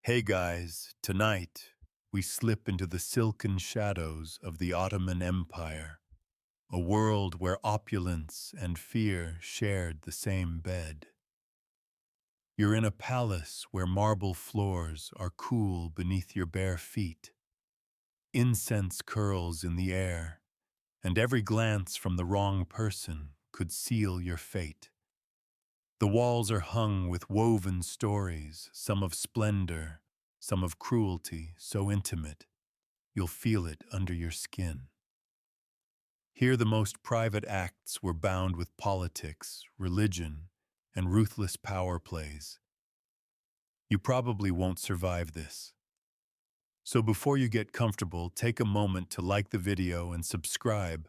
Hey guys, tonight we slip into the silken shadows of the Ottoman Empire, a world where opulence and fear shared the same bed. You're in a palace where marble floors are cool beneath your bare feet. Incense curls in the air, and every glance from the wrong person could seal your fate. The walls are hung with woven stories, some of splendor, some of cruelty, so intimate, you'll feel it under your skin. Here the most private acts were bound with politics, religion, and ruthless power plays. You probably won't survive this. So before you get comfortable, take a moment to like the video and subscribe,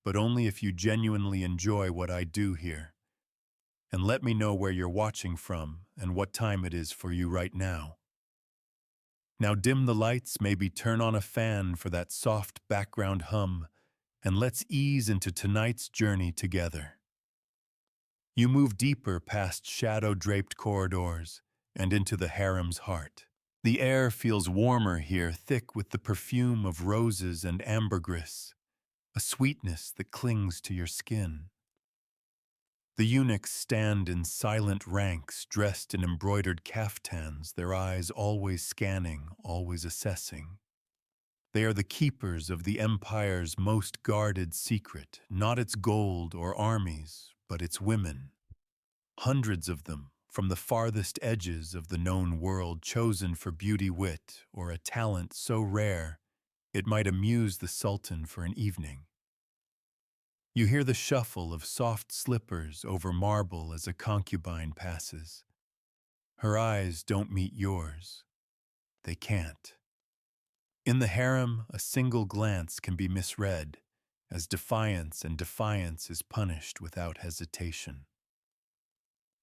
but only if you genuinely enjoy what I do here. And let me know where you're watching from and what time it is for you right now. Now dim the lights, maybe turn on a fan for that soft background hum, and let's ease into tonight's journey together. You move deeper past shadow-draped corridors and into the harem's heart. The air feels warmer here, thick with the perfume of roses and ambergris, a sweetness that clings to your skin. The eunuchs stand in silent ranks, dressed in embroidered caftans, their eyes always scanning, always assessing. They are the keepers of the empire's most guarded secret, not its gold or armies, but its women. Hundreds of them, from the farthest edges of the known world, chosen for beauty, wit, or a talent so rare it might amuse the sultan for an evening. You hear the shuffle of soft slippers over marble as a concubine passes. Her eyes don't meet yours. They can't. In the harem, a single glance can be misread as defiance, and defiance is punished without hesitation.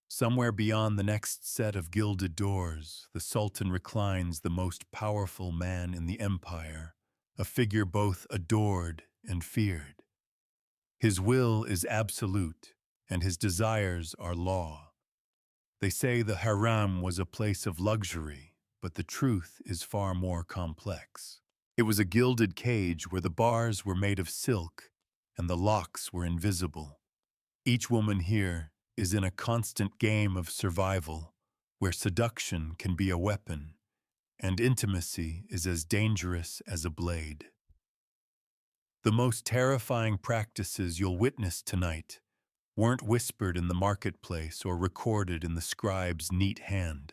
Somewhere beyond the next set of gilded doors, the sultan reclines, the most powerful man in the empire, a figure both adored and feared. His will is absolute, and his desires are law. They say the harem was a place of luxury, but the truth is far more complex. It was a gilded cage where the bars were made of silk and the locks were invisible. Each woman here is in a constant game of survival, where seduction can be a weapon, and intimacy is as dangerous as a blade. The most terrifying practices you'll witness tonight weren't whispered in the marketplace or recorded in the scribe's neat hand.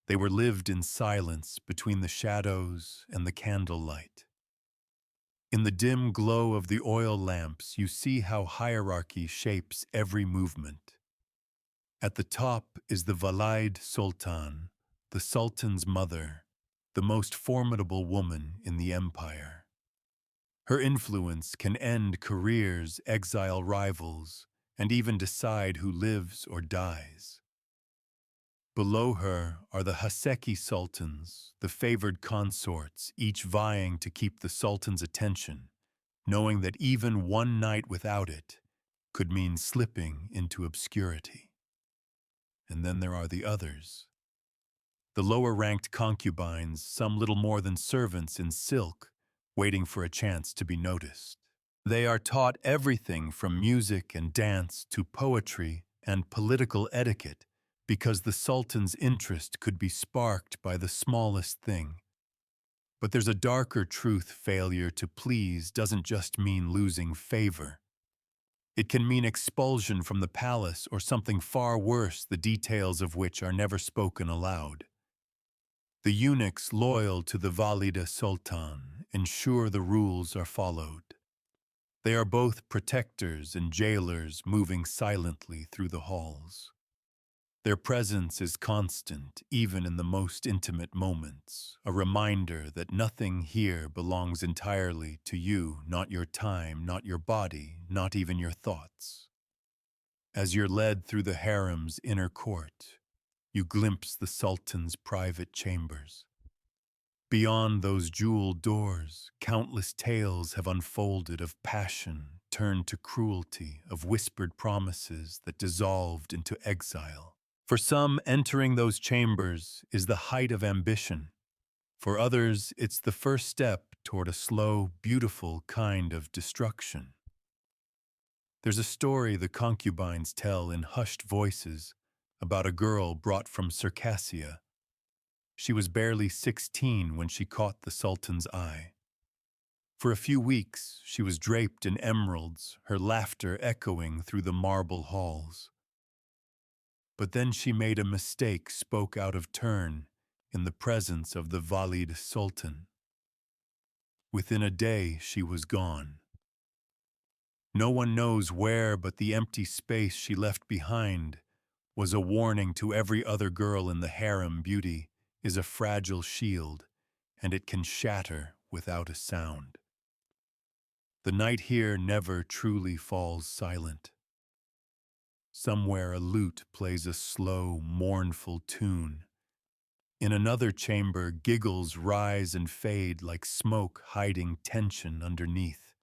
They were lived in silence between the shadows and the candlelight. In the dim glow of the oil lamps, you see how hierarchy shapes every movement. At the top is the Valide Sultan, the Sultan's mother, the most formidable woman in the empire. Her influence can end careers, exile rivals, and even decide who lives or dies. Below her are the Haseki sultans, the favored consorts, each vying to keep the sultan's attention, knowing that even one night without it could mean slipping into obscurity. And then there are the others. The lower-ranked concubines, some little more than servants in silk, waiting for a chance to be noticed. They are taught everything from music and dance to poetry and political etiquette because the sultan's interest could be sparked by the smallest thing. But there's a darker truth: failure to please doesn't just mean losing favor. It can mean expulsion from the palace or something far worse, the details of which are never spoken aloud. The eunuchs loyal to the Valide Sultan ensure the rules are followed. They are both protectors and jailers, moving silently through the halls. Their presence is constant, even in the most intimate moments, a reminder that nothing here belongs entirely to you, not your time, not your body, not even your thoughts. As you're led through the harem's inner court, you glimpse the sultan's private chambers. Beyond those jeweled doors, countless tales have unfolded of passion turned to cruelty, of whispered promises that dissolved into exile. For some, entering those chambers is the height of ambition. For others, it's the first step toward a slow, beautiful kind of destruction. There's a story the concubines tell in hushed voices about a girl brought from Circassia. She was barely 16 when she caught the Sultan's eye. For a few weeks, she was draped in emeralds, her laughter echoing through the marble halls. But then she made a mistake, spoke out of turn in the presence of the Valid Sultan. Within a day, she was gone. No one knows where, but the empty space she left behind was a warning to every other girl in the harem. Beauty is a fragile shield, and it can shatter without a sound. The night here never truly falls silent. Somewhere a lute plays a slow, mournful tune. In another chamber, giggles rise and fade like smoke hiding tension underneath.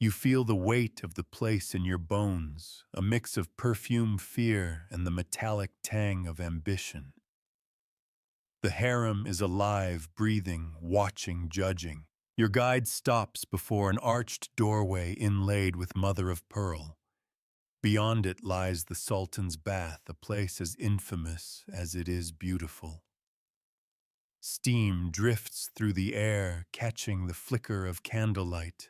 You feel the weight of the place in your bones, a mix of perfume, fear, and the metallic tang of ambition. The harem is alive, breathing, watching, judging. Your guide stops before an arched doorway inlaid with mother of pearl. Beyond it lies the Sultan's bath, a place as infamous as it is beautiful. Steam drifts through the air, catching the flicker of candlelight,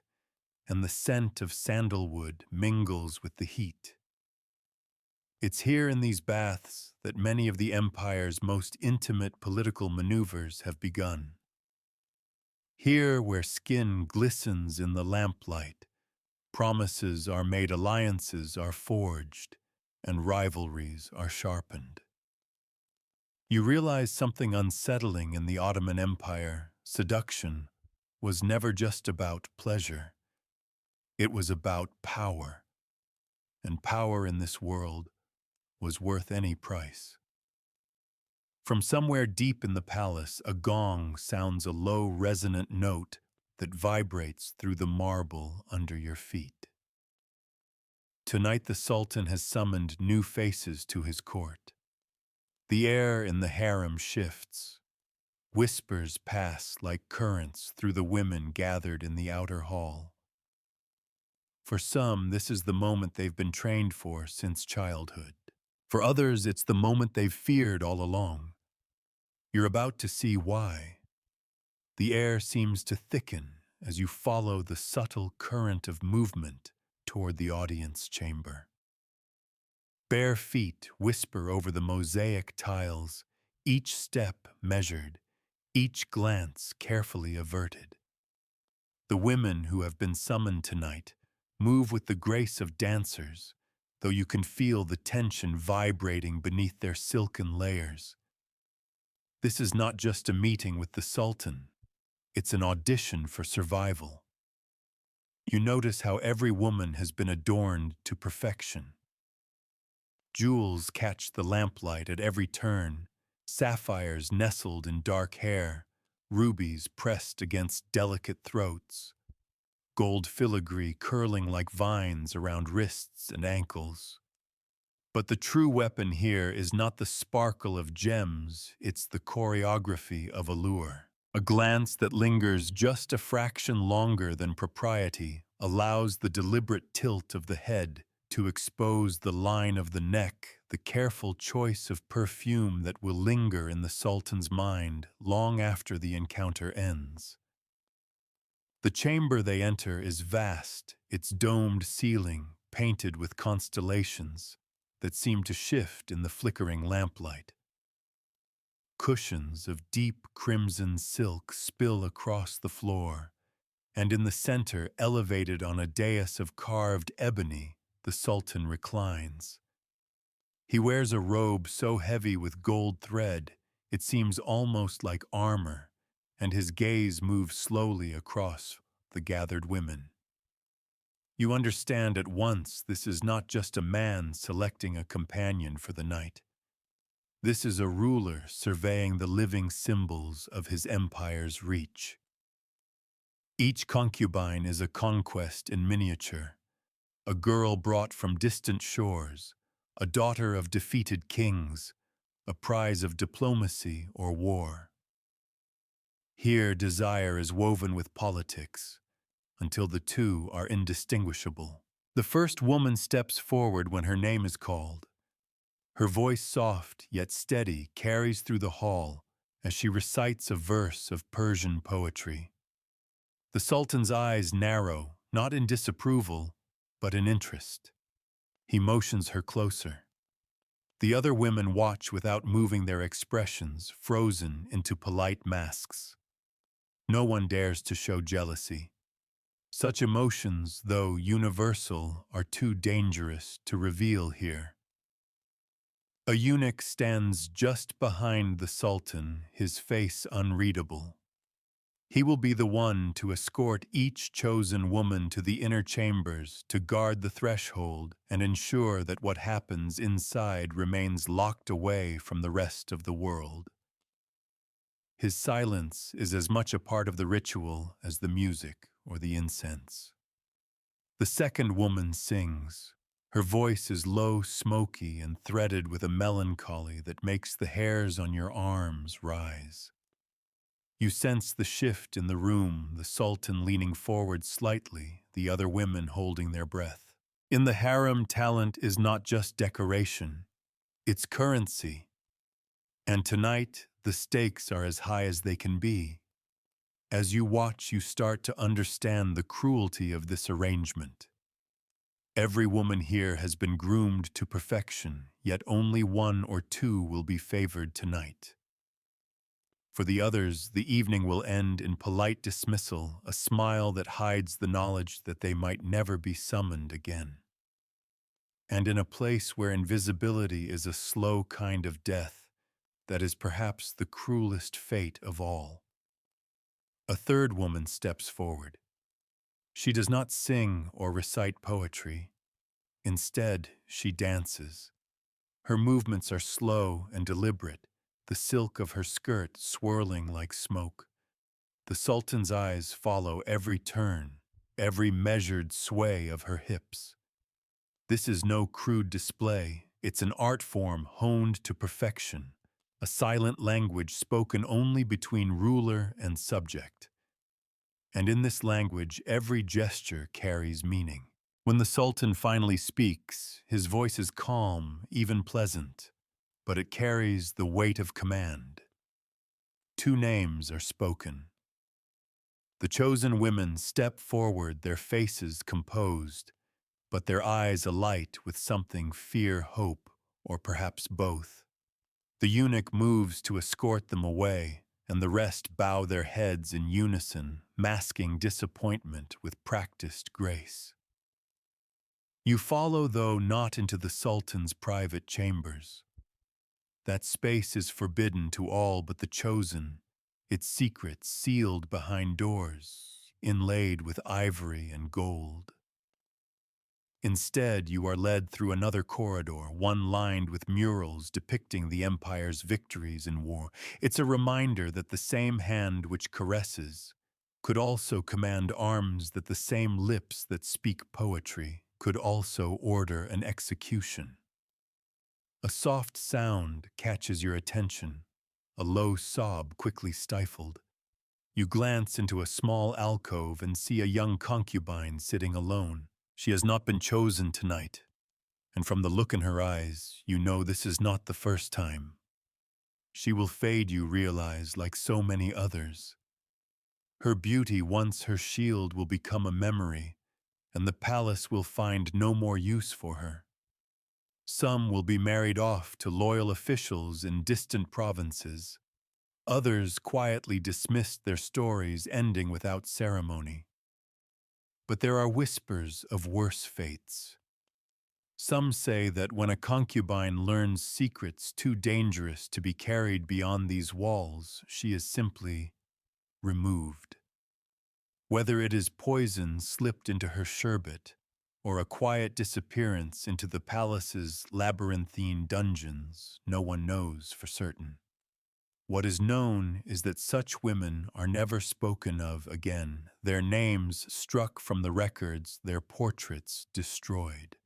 and the scent of sandalwood mingles with the heat. It's here in these baths that many of the empire's most intimate political maneuvers have begun. Here, where skin glistens in the lamplight, promises are made, alliances are forged, and rivalries are sharpened. You realize something unsettling in the Ottoman Empire. Seduction was never just about pleasure. It was about power, and power in this world was worth any price. From somewhere deep in the palace, a gong sounds a low, resonant note that vibrates through the marble under your feet. Tonight the Sultan has summoned new faces to his court. The air in the harem shifts. Whispers pass like currents through the women gathered in the outer hall. For some, this is the moment they've been trained for since childhood. For others, it's the moment they've feared all along. You're about to see why. The air seems to thicken as you follow the subtle current of movement toward the audience chamber. Bare feet whisper over the mosaic tiles, each step measured, each glance carefully averted. The women who have been summoned tonight move with the grace of dancers, though you can feel the tension vibrating beneath their silken layers. This is not just a meeting with the Sultan, it's an audition for survival. You notice how every woman has been adorned to perfection. Jewels catch the lamplight at every turn, sapphires nestled in dark hair, rubies pressed against delicate throats, gold filigree curling like vines around wrists and ankles. But the true weapon here is not the sparkle of gems, it's the choreography of allure. A glance that lingers just a fraction longer than propriety allows the deliberate tilt of the head to expose the line of the neck, the careful choice of perfume that will linger in the Sultan's mind long after the encounter ends. The chamber they enter is vast, its domed ceiling painted with constellations that seem to shift in the flickering lamplight. Cushions of deep crimson silk spill across the floor, and in the center, elevated on a dais of carved ebony, the Sultan reclines. He wears a robe so heavy with gold thread, it seems almost like armor, and his gaze moves slowly across the gathered women. You understand at once this is not just a man selecting a companion for the night. This is a ruler surveying the living symbols of his empire's reach. Each concubine is a conquest in miniature, a girl brought from distant shores, a daughter of defeated kings, a prize of diplomacy or war. Here desire is woven with politics, until the two are indistinguishable. The first woman steps forward when her name is called. Her voice, soft yet steady, carries through the hall as she recites a verse of Persian poetry. The Sultan's eyes narrow, not in disapproval, but in interest. He motions her closer. The other women watch without moving their expressions, frozen into polite masks. No one dares to show jealousy. Such emotions, though universal, are too dangerous to reveal here. A eunuch stands just behind the Sultan, his face unreadable. He will be the one to escort each chosen woman to the inner chambers, to guard the threshold and ensure that what happens inside remains locked away from the rest of the world. His silence is as much a part of the ritual as the music or the incense. The second woman sings. Her voice is low, smoky, and threaded with a melancholy that makes the hairs on your arms rise. You sense the shift in the room, the Sultan leaning forward slightly, the other women holding their breath. In the harem, talent is not just decoration, it's currency. And tonight, the stakes are as high as they can be. As you watch, you start to understand the cruelty of this arrangement. Every woman here has been groomed to perfection, yet only one or two will be favored tonight. For the others, the evening will end in polite dismissal, a smile that hides the knowledge that they might never be summoned again. And in a place where invisibility is a slow kind of death, that is perhaps the cruelest fate of all. A third woman steps forward. She does not sing or recite poetry. Instead, she dances. Her movements are slow and deliberate, the silk of her skirt swirling like smoke. The Sultan's eyes follow every turn, every measured sway of her hips. This is no crude display, it's an art form honed to perfection, a silent language spoken only between ruler and subject. And in this language, every gesture carries meaning. When the Sultan finally speaks, his voice is calm, even pleasant, but it carries the weight of command. Two names are spoken. The chosen women step forward, their faces composed, but their eyes alight with something: fear, hope, or perhaps both. The eunuch moves to escort them away, and the rest bow their heads in unison, masking disappointment with practiced grace. You follow, though not into the Sultan's private chambers. That space is forbidden to all but the chosen, its secrets sealed behind doors, inlaid with ivory and gold. Instead, you are led through another corridor, one lined with murals depicting the empire's victories in war. It's a reminder that the same hand which caresses could also command arms, that the same lips that speak poetry could also order an execution. A soft sound catches your attention, a low sob quickly stifled. You glance into a small alcove and see a young concubine sitting alone. She has not been chosen tonight, and from the look in her eyes, you know this is not the first time. She will fade, you realize, like so many others. Her beauty, once her shield, will become a memory, and the palace will find no more use for her. Some will be married off to loyal officials in distant provinces. Others quietly dismissed, their stories ending without ceremony. But there are whispers of worse fates. Some say that when a concubine learns secrets too dangerous to be carried beyond these walls, she is simply removed. Whether it is poison slipped into her sherbet, or a quiet disappearance into the palace's labyrinthine dungeons, no one knows for certain. What is known is that such women are never spoken of again, their names struck from the records, their portraits destroyed.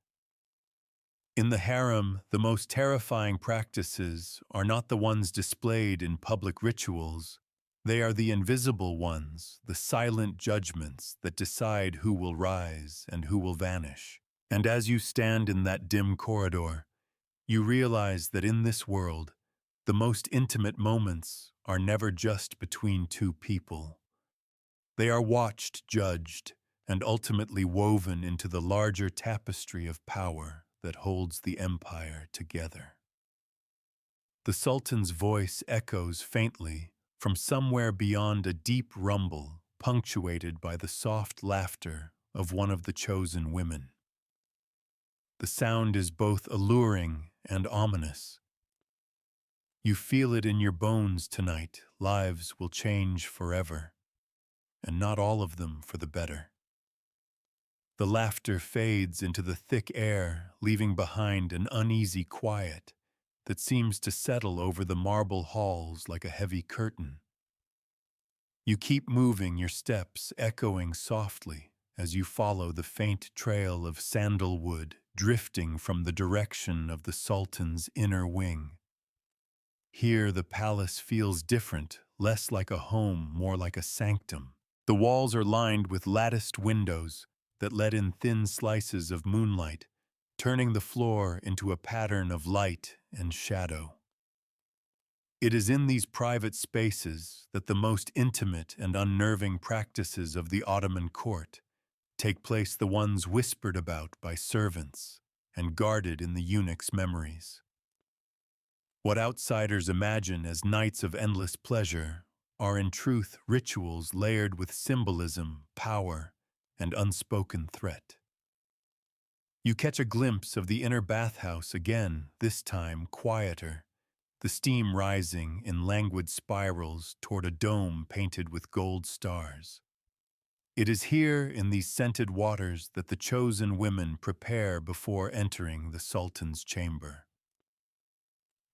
In the harem, the most terrifying practices are not the ones displayed in public rituals. They are the invisible ones, the silent judgments that decide who will rise and who will vanish. And as you stand in that dim corridor, you realize that in this world, the most intimate moments are never just between two people. They are watched, judged, and ultimately woven into the larger tapestry of power that holds the empire together. The Sultan's voice echoes faintly from somewhere beyond a deep rumble, punctuated by the soft laughter of one of the chosen women. The sound is both alluring and ominous. You feel it in your bones tonight. Lives will change forever, and not all of them for the better. The laughter fades into the thick air, leaving behind an uneasy quiet that seems to settle over the marble halls like a heavy curtain. You keep moving, your steps echoing softly as you follow the faint trail of sandalwood drifting from the direction of the Sultan's inner wing. Here the palace feels different, less like a home, more like a sanctum. The walls are lined with latticed windows that let in thin slices of moonlight, turning the floor into a pattern of light and shadow. It is in these private spaces that the most intimate and unnerving practices of the Ottoman court take place, the ones whispered about by servants and guarded in the eunuchs' memories. What outsiders imagine as nights of endless pleasure are in truth rituals layered with symbolism, power, and unspoken threat. You catch a glimpse of the inner bathhouse again, this time quieter, the steam rising in languid spirals toward a dome painted with gold stars. It is here in these scented waters that the chosen women prepare before entering the Sultan's chamber.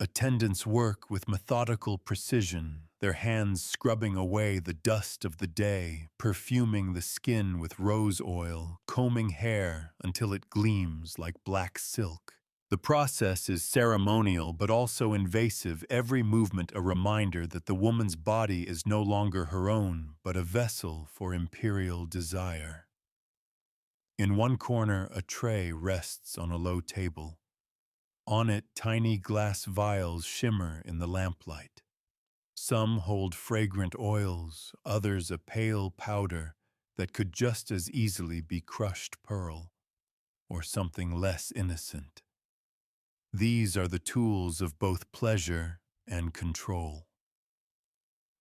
Attendants work with methodical precision, their hands scrubbing away the dust of the day, perfuming the skin with rose oil, combing hair until it gleams like black silk. The process is ceremonial but also invasive, every movement a reminder that the woman's body is no longer her own, but a vessel for imperial desire. In one corner, a tray rests on a low table. On it, tiny glass vials shimmer in the lamplight. Some hold fragrant oils, others a pale powder that could just as easily be crushed pearl, or something less innocent. These are the tools of both pleasure and control.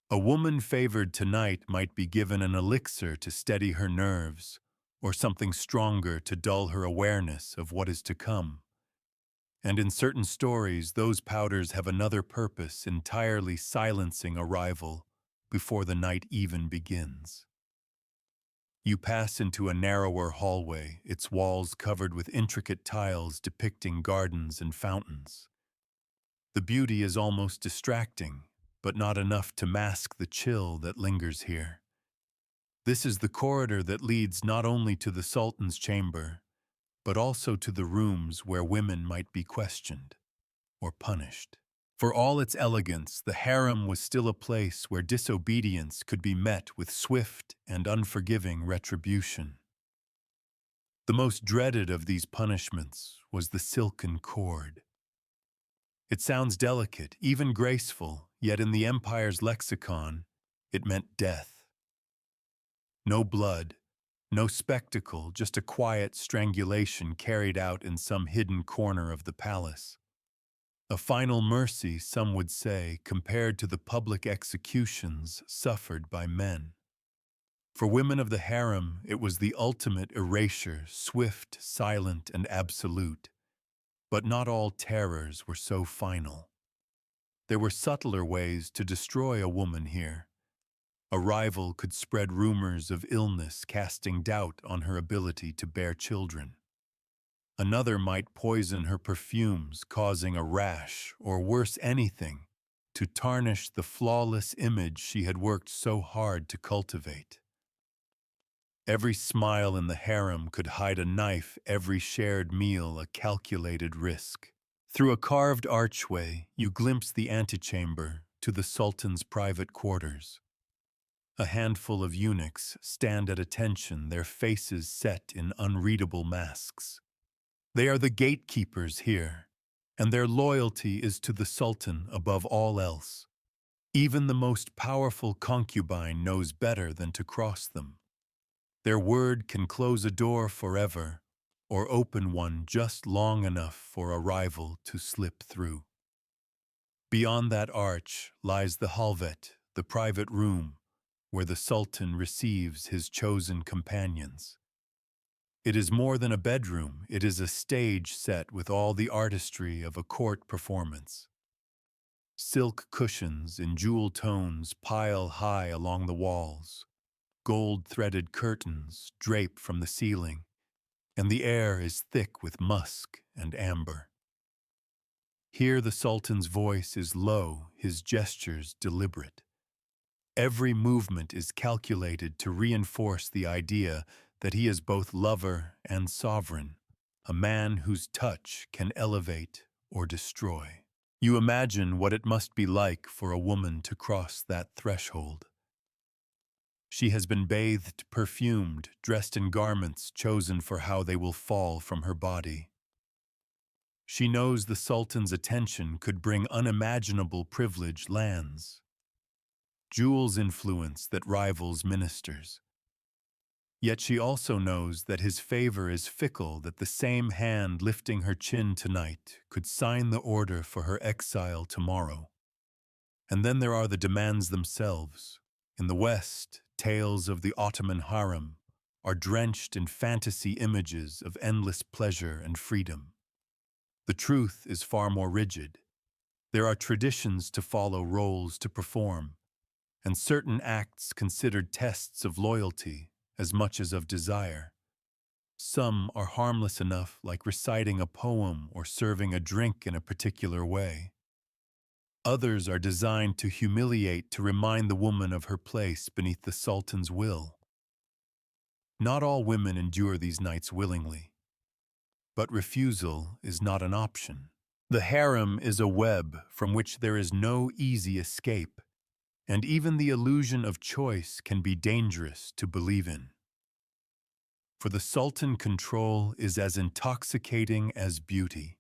A woman favored tonight might be given an elixir to steady her nerves, or something stronger to dull her awareness of what is to come. And in certain stories, those powders have another purpose, entirely silencing a rival before the night even begins. You pass into a narrower hallway, its walls covered with intricate tiles depicting gardens and fountains. The beauty is almost distracting, but not enough to mask the chill that lingers here. This is the corridor that leads not only to the Sultan's chamber, but also to the rooms where women might be questioned or punished. For all its elegance, the harem was still a place where disobedience could be met with swift and unforgiving retribution. The most dreaded of these punishments was the silken cord. It sounds delicate, even graceful, yet in the empire's lexicon, it meant death. No blood, no spectacle, just a quiet strangulation carried out in some hidden corner of the palace. A final mercy, some would say, compared to the public executions suffered by men. For women of the harem, it was the ultimate erasure, swift, silent, and absolute. But not all terrors were so final. There were subtler ways to destroy a woman here. A rival could spread rumors of illness, casting doubt on her ability to bear children. Another might poison her perfumes, causing a rash, or worse, anything, to tarnish the flawless image she had worked so hard to cultivate. Every smile in the harem could hide a knife, every shared meal a calculated risk. Through a carved archway, you glimpse the antechamber to the Sultan's private quarters. A handful of eunuchs stand at attention, their faces set in unreadable masks. They are the gatekeepers here, and their loyalty is to the Sultan above all else. Even the most powerful concubine knows better than to cross them. Their word can close a door forever, or open one just long enough for a rival to slip through. Beyond that arch lies the halvet, the private room, where the Sultan receives his chosen companions. It is more than a bedroom, it is a stage set with all the artistry of a court performance. Silk cushions in jewel tones pile high along the walls. Gold-threaded curtains drape from the ceiling, and the air is thick with musk and amber. Here the Sultan's voice is low, his gestures deliberate. Every movement is calculated to reinforce the idea that he is both lover and sovereign, a man whose touch can elevate or destroy. You imagine what it must be like for a woman to cross that threshold. She has been bathed, perfumed, dressed in garments chosen for how they will fall from her body. She knows the Sultan's attention could bring unimaginable privilege lands. Jewel's influence that rivals ministers. Yet she also knows that his favor is fickle, that the same hand lifting her chin tonight could sign the order for her exile tomorrow. And then there are the demands themselves. In the West, tales of the Ottoman harem are drenched in fantasy images of endless pleasure and freedom. The truth is far more rigid. There are traditions to follow, roles to perform, and certain acts considered tests of loyalty as much as of desire. Some are harmless enough, like reciting a poem or serving a drink in a particular way. Others are designed to humiliate, to remind the woman of her place beneath the Sultan's will. Not all women endure these nights willingly, but refusal is not an option. The harem is a web from which there is no easy escape, and even the illusion of choice can be dangerous to believe in. For the Sultan, control is as intoxicating as beauty.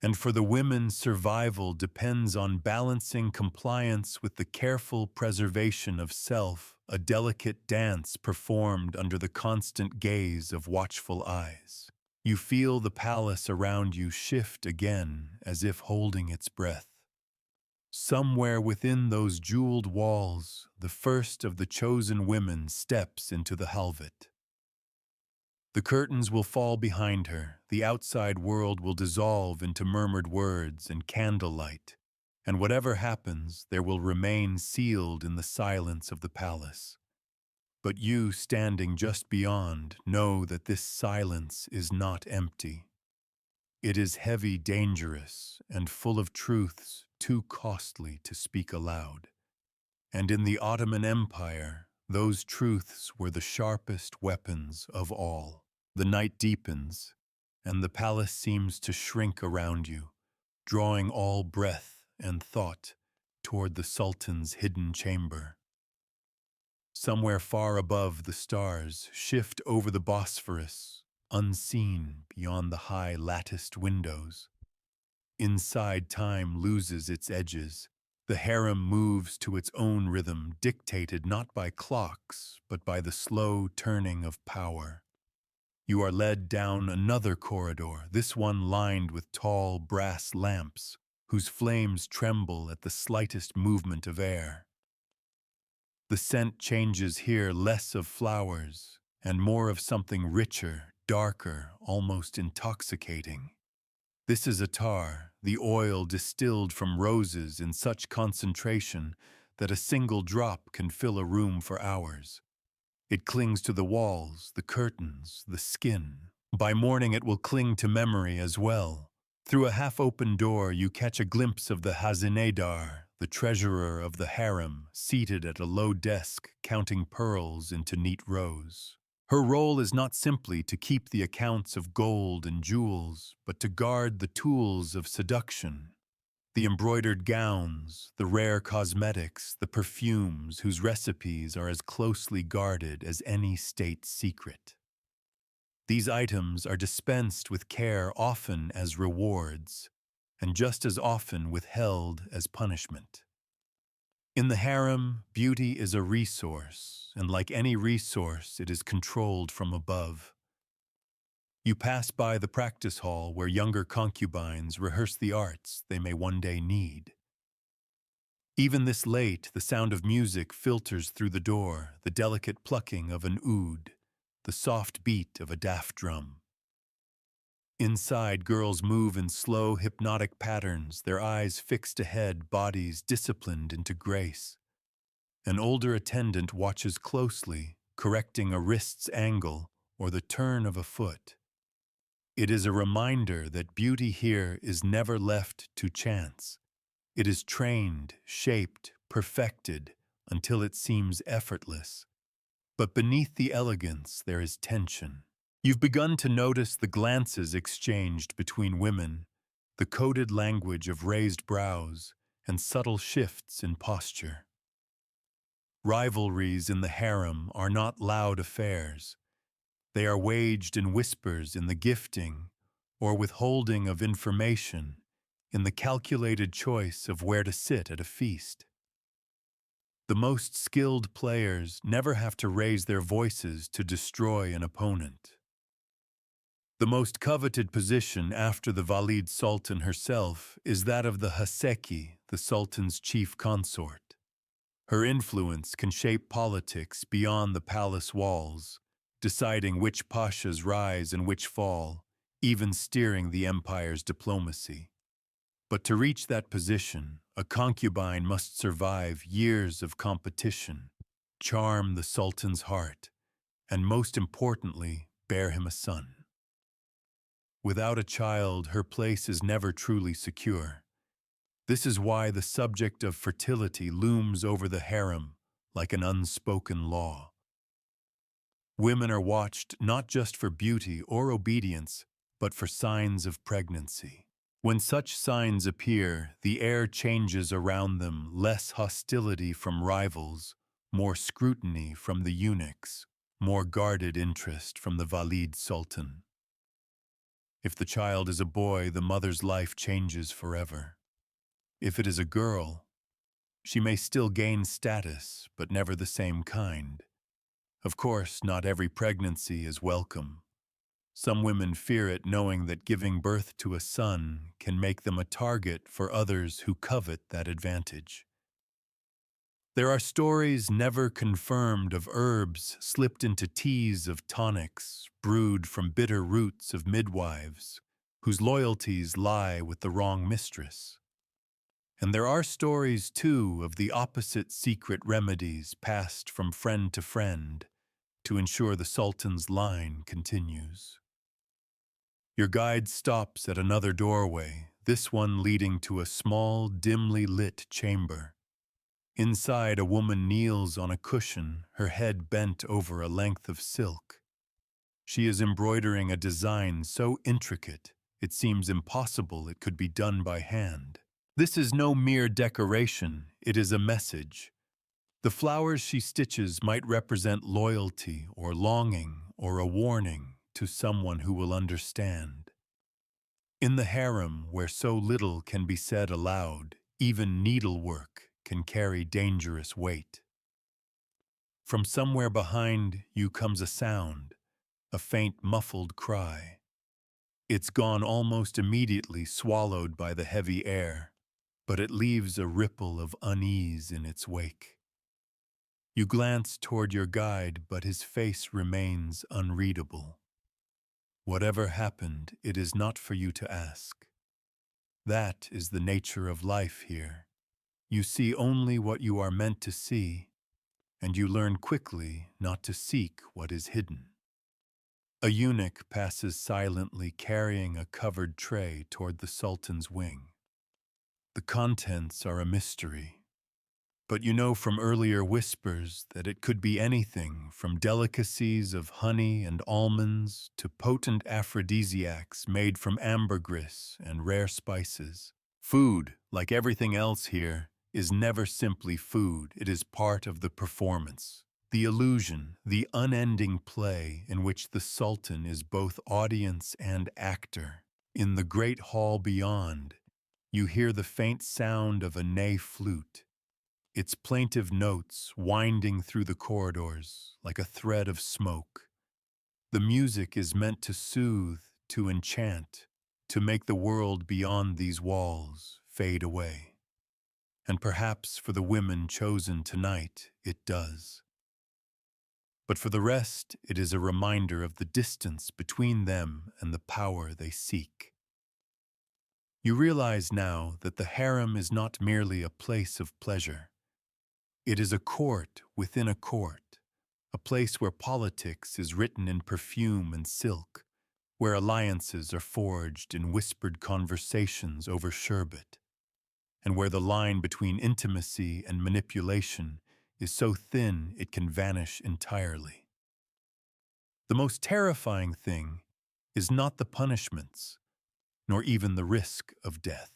And for the women, survival depends on balancing compliance with the careful preservation of self, a delicate dance performed under the constant gaze of watchful eyes. You feel the palace around you shift again, as if holding its breath. Somewhere within those jeweled walls, the first of the chosen women steps into the halvet. The curtains will fall behind her, the outside world will dissolve into murmured words and candlelight, and whatever happens, there will remain sealed in the silence of the palace. But you, standing just beyond, know that this silence is not empty. It is heavy, dangerous, and full of truths too costly to speak aloud. And in the Ottoman Empire, those truths were the sharpest weapons of all. The night deepens, and the palace seems to shrink around you, drawing all breath and thought toward the Sultan's hidden chamber. Somewhere far above, the stars shift over the Bosphorus, unseen beyond the high latticed windows. Inside, time loses its edges. The harem moves to its own rhythm, dictated not by clocks, but by the slow turning of power. You are led down another corridor, this one lined with tall brass lamps, whose flames tremble at the slightest movement of air. The scent changes here, less of flowers and more of something richer, darker, almost intoxicating. This is attar, the oil distilled from roses in such concentration that a single drop can fill a room for hours. It clings to the walls, the curtains, the skin. By morning it will cling to memory as well. Through a half-open door you catch a glimpse of the hazinedar, the treasurer of the harem, seated at a low desk, counting pearls into neat rows. Her role is not simply to keep the accounts of gold and jewels, but to guard the tools of seduction, the embroidered gowns, the rare cosmetics, the perfumes whose recipes are as closely guarded as any state secret. These items are dispensed with care often as rewards, and just as often withheld as punishment. In the harem, beauty is a resource, and like any resource, it is controlled from above. You pass by the practice hall where younger concubines rehearse the arts they may one day need. Even this late, the sound of music filters through the door, the delicate plucking of an oud, the soft beat of a daft drum. Inside, girls move in slow, hypnotic patterns, their eyes fixed ahead, bodies disciplined into grace. An older attendant watches closely, correcting a wrist's angle or the turn of a foot. It is a reminder that beauty here is never left to chance. It is trained, shaped, perfected until it seems effortless. But beneath the elegance, there is tension. You've begun to notice the glances exchanged between women, the coded language of raised brows, and subtle shifts in posture. Rivalries in the harem are not loud affairs. They are waged in whispers in the gifting or withholding of information, in the calculated choice of where to sit at a feast. The most skilled players never have to raise their voices to destroy an opponent. The most coveted position after the Valid Sultan herself is that of the Haseki, the Sultan's chief consort. Her influence can shape politics beyond the palace walls, deciding which pashas rise and which fall, even steering the empire's diplomacy. But to reach that position, a concubine must survive years of competition, charm the Sultan's heart, and most importantly, bear him a son. Without a child, her place is never truly secure. This is why the subject of fertility looms over the harem like an unspoken law. Women are watched not just for beauty or obedience, but for signs of pregnancy. When such signs appear, the air changes around them, less hostility from rivals, more scrutiny from the eunuchs, more guarded interest from the Valid Sultan. If the child is a boy, the mother's life changes forever. If it is a girl, she may still gain status, but never the same kind. Of course, not every pregnancy is welcome. Some women fear it, knowing that giving birth to a son can make them a target for others who covet that advantage. There are stories never confirmed of herbs slipped into teas of tonics brewed from bitter roots of midwives, whose loyalties lie with the wrong mistress. And there are stories, too, of the opposite secret remedies passed from friend to ensure the Sultan's line continues. Your guide stops at another doorway, this one leading to a small, dimly lit chamber. Inside, a woman kneels on a cushion, her head bent over a length of silk. She is embroidering a design so intricate, it seems impossible it could be done by hand. This is no mere decoration, it is a message. The flowers she stitches might represent loyalty or longing or a warning to someone who will understand. In the harem, where so little can be said aloud, even needlework can carry dangerous weight. From somewhere behind you comes a sound, a faint muffled cry. It's gone almost immediately, swallowed by the heavy air, but it leaves a ripple of unease in its wake. You glance toward your guide, but his face remains unreadable. Whatever happened, it is not for you to ask. That is the nature of life here. You see only what you are meant to see, and you learn quickly not to seek what is hidden. A eunuch passes silently, carrying a covered tray toward the Sultan's wing. The contents are a mystery. But you know from earlier whispers that it could be anything from delicacies of honey and almonds to potent aphrodisiacs made from ambergris and rare spices. Food, like everything else here, is never simply food. It is part of the performance, the illusion, the unending play in which the Sultan is both audience and actor. In the great hall beyond, you hear the faint sound of a ney flute, its plaintive notes winding through the corridors like a thread of smoke. The music is meant to soothe, to enchant, to make the world beyond these walls fade away. And perhaps for the women chosen tonight, it does. But for the rest, it is a reminder of the distance between them and the power they seek. You realize now that the harem is not merely a place of pleasure. It is a court within a court, a place where politics is written in perfume and silk, where alliances are forged in whispered conversations over sherbet, and where the line between intimacy and manipulation is so thin it can vanish entirely. The most terrifying thing is not the punishments, nor even the risk of death.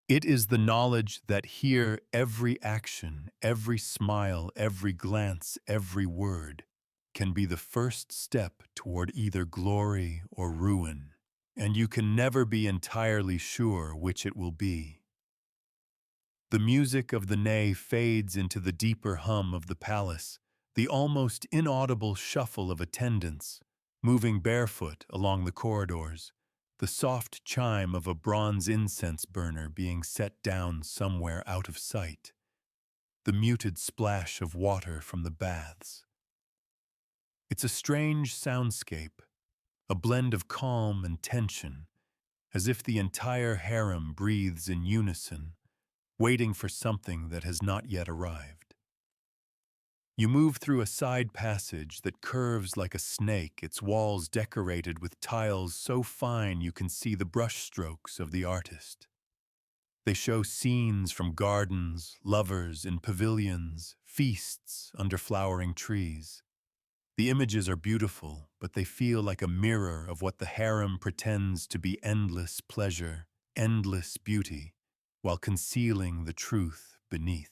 It is the knowledge that here every action, every smile, every glance, every word can be the first step toward either glory or ruin, and you can never be entirely sure which it will be. The music of the ney fades into the deeper hum of the palace, the almost inaudible shuffle of attendants, moving barefoot along the corridors, the soft chime of a bronze incense burner being set down somewhere out of sight, the muted splash of water from the baths. It's a strange soundscape, a blend of calm and tension, as if the entire harem breathes in unison, waiting for something that has not yet arrived. You move through a side passage that curves like a snake, its walls decorated with tiles so fine you can see the brushstrokes of the artist. They show scenes from gardens, lovers in pavilions, feasts under flowering trees. The images are beautiful, but they feel like a mirror of what the harem pretends to be endless pleasure, endless beauty, while concealing the truth beneath.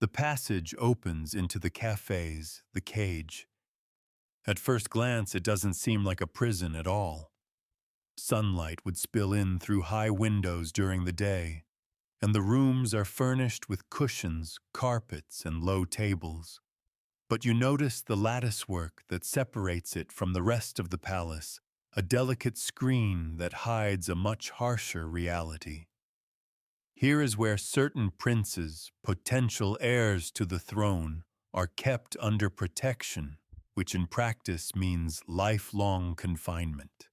The passage opens into the cafes, the cage. At first glance, it doesn't seem like a prison at all. Sunlight would spill in through high windows during the day, and the rooms are furnished with cushions, carpets, and low tables. But you notice the latticework that separates it from the rest of the palace, a delicate screen that hides a much harsher reality. Here is where certain princes, potential heirs to the throne, are kept under protection, which in practice means lifelong confinement.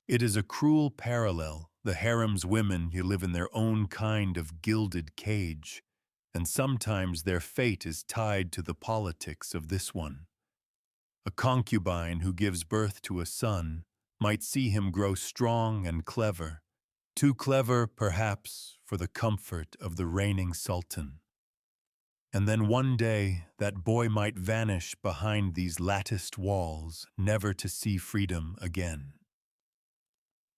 It is a cruel parallel. The harem's women who live in their own kind of gilded cage, and sometimes their fate is tied to the politics of this one. A concubine who gives birth to a son might see him grow strong and clever, too clever, perhaps, for the comfort of the reigning sultan. And then one day, that boy might vanish behind these latticed walls, never to see freedom again.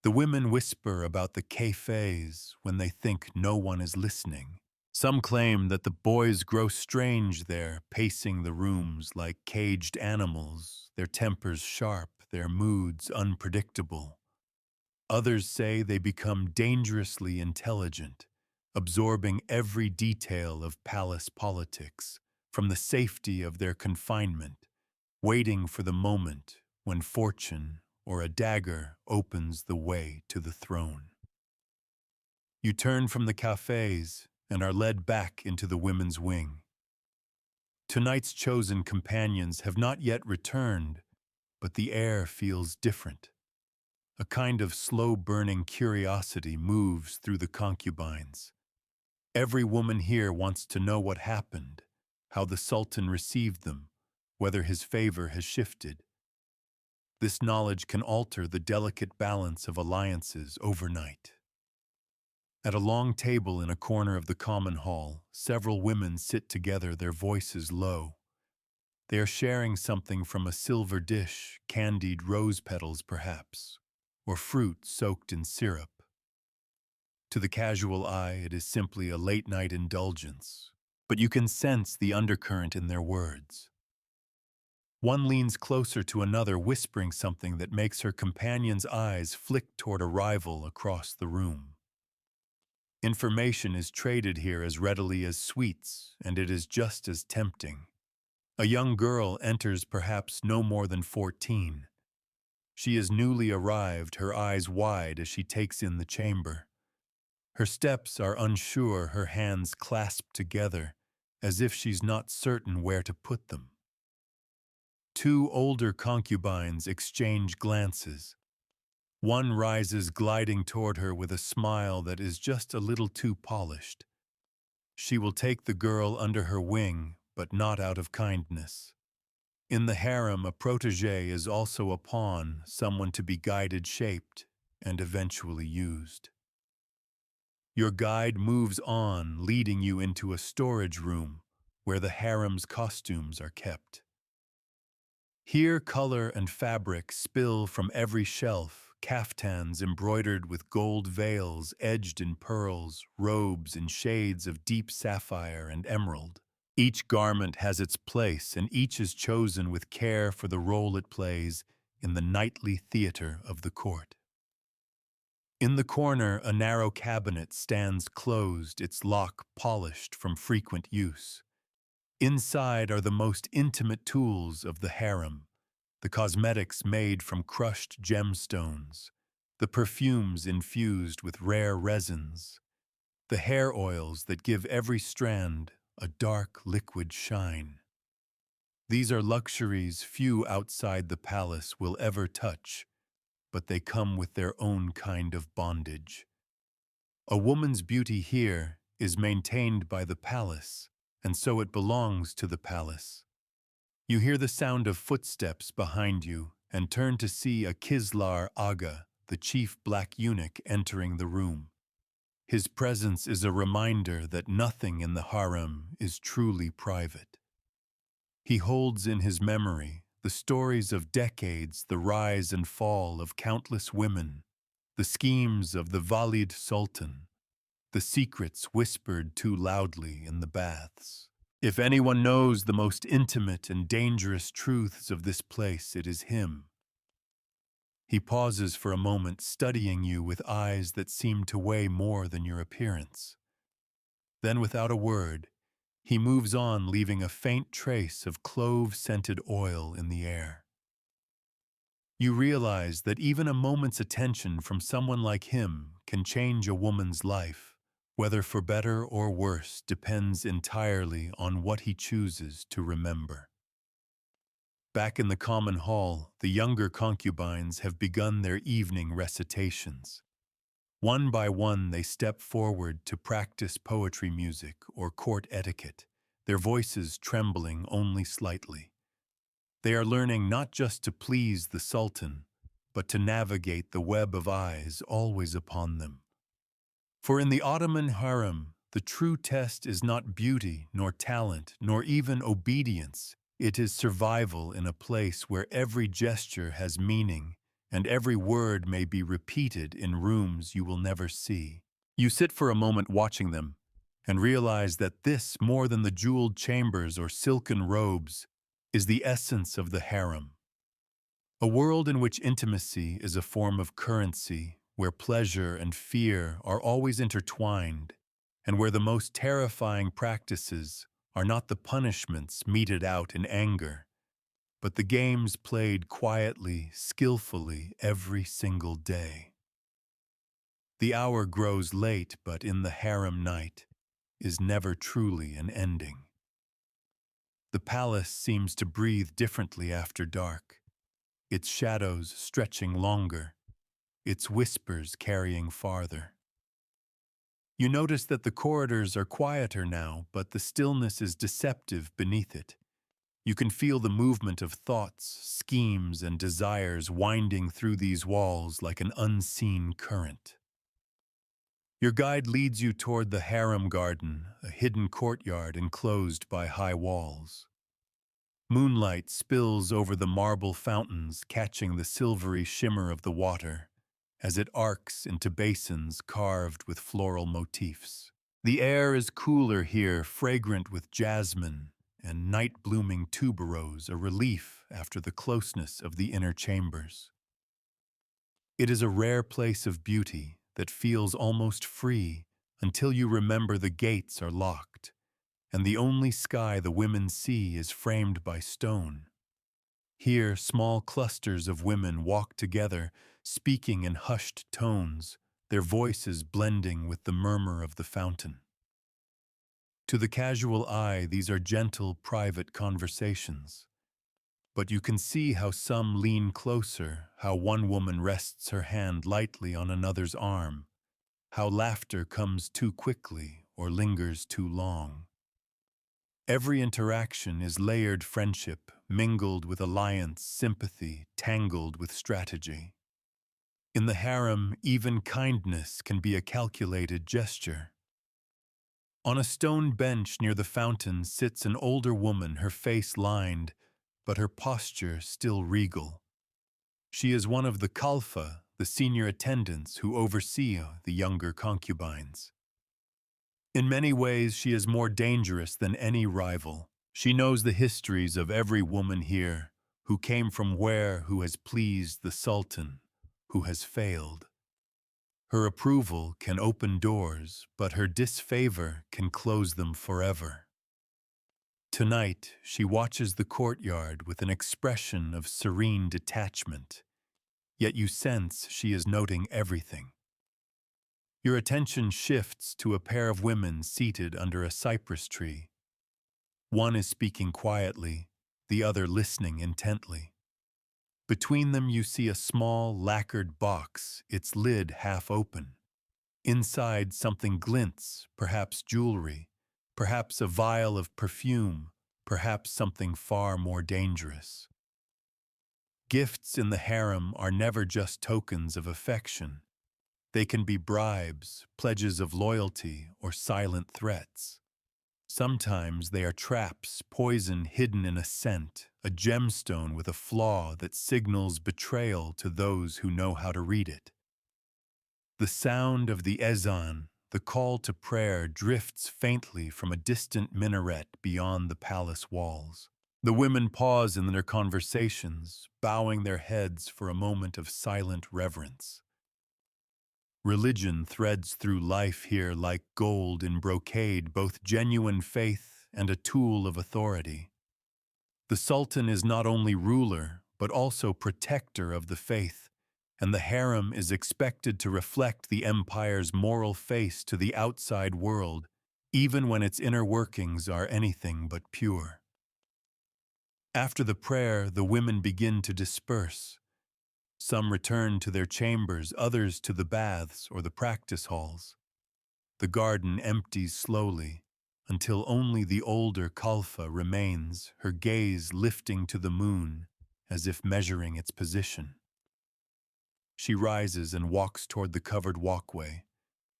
The women whisper about the cafes when they think no one is listening. Some claim that the boys grow strange there, pacing the rooms like caged animals, their tempers sharp, their moods unpredictable. Others say they become dangerously intelligent, absorbing every detail of palace politics, from the safety of their confinement, waiting for the moment when fortune or a dagger opens the way to the throne. You turn from the cafes and are led back into the women's wing. Tonight's chosen companions have not yet returned, but the air feels different. A kind of slow-burning curiosity moves through the concubines. Every woman here wants to know what happened, how the Sultan received them, whether his favor has shifted. This knowledge can alter the delicate balance of alliances overnight. At a long table in a corner of the common hall, several women sit together, their voices low. They are sharing something from a silver dish, candied rose petals perhaps, or fruit soaked in syrup. To the casual eye, it is simply a late-night indulgence, but you can sense the undercurrent in their words. One leans closer to another, whispering something that makes her companion's eyes flick toward a rival across the room. Information is traded here as readily as sweets, and it is just as tempting. A young girl enters, perhaps no more than 14. She is newly arrived, her eyes wide as she takes in the chamber. Her steps are unsure, her hands clasped together, as if she's not certain where to put them. Two older concubines exchange glances. One rises, gliding toward her with a smile that is just a little too polished. She will take the girl under her wing, but not out of kindness. In the harem, a protégé is also a pawn, someone to be guided, shaped, and eventually used. Your guide moves on, leading you into a storage room where the harem's costumes are kept. Here, color and fabric spill from every shelf, caftans embroidered with gold veils edged in pearls, robes in shades of deep sapphire and emerald. Each garment has its place, and each is chosen with care for the role it plays in the nightly theater of the court. In the corner, a narrow cabinet stands closed, its lock polished from frequent use. Inside are the most intimate tools of the harem, the cosmetics made from crushed gemstones, the perfumes infused with rare resins, the hair oils that give every strand a dark liquid shine. These are luxuries few outside the palace will ever touch, but they come with their own kind of bondage. A woman's beauty here is maintained by the palace, and so it belongs to the palace. You hear the sound of footsteps behind you and turn to see a Kislar Aga, the chief black eunuch, entering the room. His presence is a reminder that nothing in the harem is truly private. He holds in his memory the stories of decades, the rise and fall of countless women, the schemes of the Valid Sultan, the secrets whispered too loudly in the baths. If anyone knows the most intimate and dangerous truths of this place, it is him. He pauses for a moment, studying you with eyes that seem to weigh more than your appearance. Then, without a word, he moves on, leaving a faint trace of clove-scented oil in the air. You realize that even a moment's attention from someone like him can change a woman's life. Whether for better or worse depends entirely on what he chooses to remember. Back in the common hall, the younger concubines have begun their evening recitations. One by one, they step forward to practice poetry, music, or court etiquette, their voices trembling only slightly. They are learning not just to please the Sultan, but to navigate the web of eyes always upon them. For in the Ottoman harem, the true test is not beauty, nor talent, nor even obedience. It is survival in a place where every gesture has meaning, and every word may be repeated in rooms you will never see. You sit for a moment watching them, and realize that this, more than the jeweled chambers or silken robes, is the essence of the harem. A world in which intimacy is a form of currency, where pleasure and fear are always intertwined, and where the most terrifying practices are not the punishments meted out in anger, but the games played quietly, skillfully every single day. The hour grows late, but in the harem night is never truly an ending. The palace seems to breathe differently after dark, its shadows stretching longer, its whispers carrying farther. You notice that the corridors are quieter now, but the stillness is deceptive beneath it. You can feel the movement of thoughts, schemes, and desires winding through these walls like an unseen current. Your guide leads you toward the harem garden, a hidden courtyard enclosed by high walls. Moonlight spills over the marble fountains, catching the silvery shimmer of the water as it arcs into basins carved with floral motifs. The air is cooler here, fragrant with jasmine and night-blooming tuberose, a relief after the closeness of the inner chambers. It is a rare place of beauty that feels almost free until you remember the gates are locked, and the only sky the women see is framed by stone. Here, small clusters of women walk together, speaking in hushed tones, their voices blending with the murmur of the fountain. To the casual eye, these are gentle, private conversations. But you can see how some lean closer, how one woman rests her hand lightly on another's arm, how laughter comes too quickly or lingers too long. Every interaction is layered friendship, mingled with alliance, sympathy, tangled with strategy. In the harem, even kindness can be a calculated gesture. On a stone bench near the fountain sits an older woman, her face lined, but her posture still regal. She is one of the kalfa, the senior attendants who oversee the younger concubines. In many ways, she is more dangerous than any rival. She knows the histories of every woman here, who came from where, who has pleased the sultan, who has failed. Her approval can open doors, but her disfavor can close them forever. Tonight, she watches the courtyard with an expression of serene detachment, yet you sense she is noting everything. Your attention shifts to a pair of women seated under a cypress tree. One is speaking quietly, the other listening intently. Between them you see a small, lacquered box, its lid half open. Inside something glints, perhaps jewelry, perhaps a vial of perfume, perhaps something far more dangerous. Gifts in the harem are never just tokens of affection. They can be bribes, pledges of loyalty, or silent threats. Sometimes they are traps, poison hidden in a scent, a gemstone with a flaw that signals betrayal to those who know how to read it. The sound of the ezan, the call to prayer, drifts faintly from a distant minaret beyond the palace walls. The women pause in their conversations, bowing their heads for a moment of silent reverence. Religion threads through life here like gold in brocade, both genuine faith and a tool of authority. The Sultan is not only ruler, but also protector of the faith, and the harem is expected to reflect the empire's moral face to the outside world, even when its inner workings are anything but pure. After the prayer, the women begin to disperse. Some return to their chambers, others to the baths or the practice halls. The garden empties slowly, until only the older Kalfa remains, her gaze lifting to the moon, as if measuring its position. She rises and walks toward the covered walkway,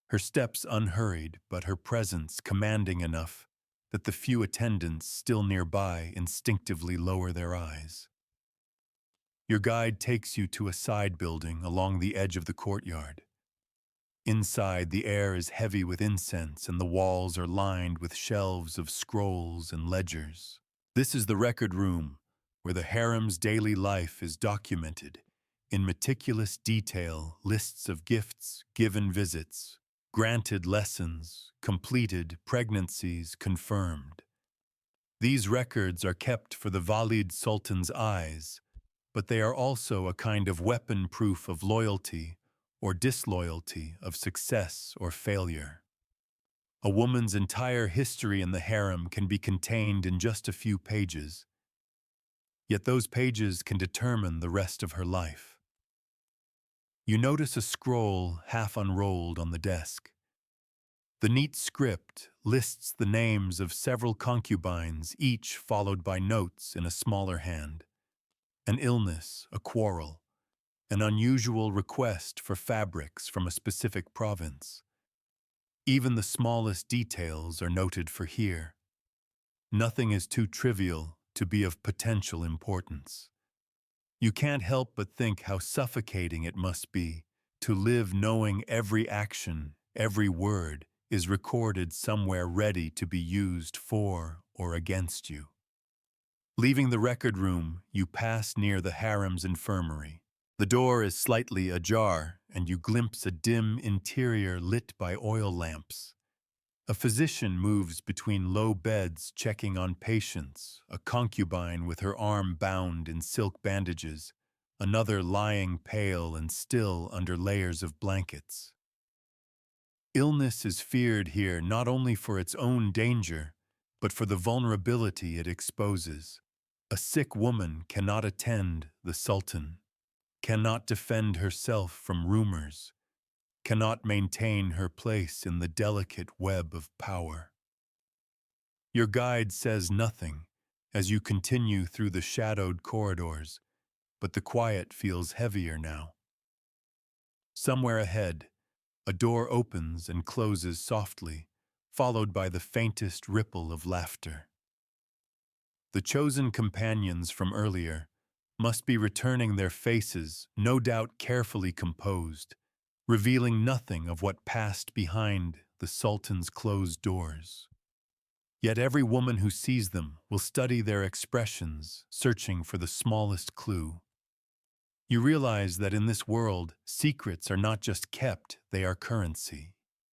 her steps unhurried, but her presence commanding enough that the few attendants still nearby instinctively lower their eyes. Your guide takes you to a side building along the edge of the courtyard. Inside, the air is heavy with incense and the walls are lined with shelves of scrolls and ledgers. This is the record room, where the harem's daily life is documented. In meticulous detail, lists of gifts, given visits, granted lessons, completed pregnancies confirmed. These records are kept for the Valid Sultan's eyes, but they are also a kind of weapon proof of loyalty or disloyalty, of success or failure. A woman's entire history in the harem can be contained in just a few pages, yet those pages can determine the rest of her life. You notice a scroll half unrolled on the desk. The neat script lists the names of several concubines, each followed by notes in a smaller hand. An illness, a quarrel, an unusual request for fabrics from a specific province. Even the smallest details are noted for here. Nothing is too trivial to be of potential importance. You can't help but think how suffocating it must be to live knowing every action, every word, is recorded somewhere ready to be used for or against you. Leaving the record room, you pass near the harem's infirmary. The door is slightly ajar, and you glimpse a dim interior lit by oil lamps. A physician moves between low beds checking on patients, a concubine with her arm bound in silk bandages, another lying pale and still under layers of blankets. Illness is feared here not only for its own danger, but for the vulnerability it exposes. A sick woman cannot attend the Sultan, cannot defend herself from rumors, cannot maintain her place in the delicate web of power. Your guide says nothing as you continue through the shadowed corridors, but the quiet feels heavier now. Somewhere ahead, a door opens and closes softly, followed by the faintest ripple of laughter. The chosen companions from earlier must be returning their faces, no doubt carefully composed, revealing nothing of what passed behind the Sultan's closed doors. Yet every woman who sees them will study their expressions, searching for the smallest clue. You realize that in this world, secrets are not just kept, they are currency.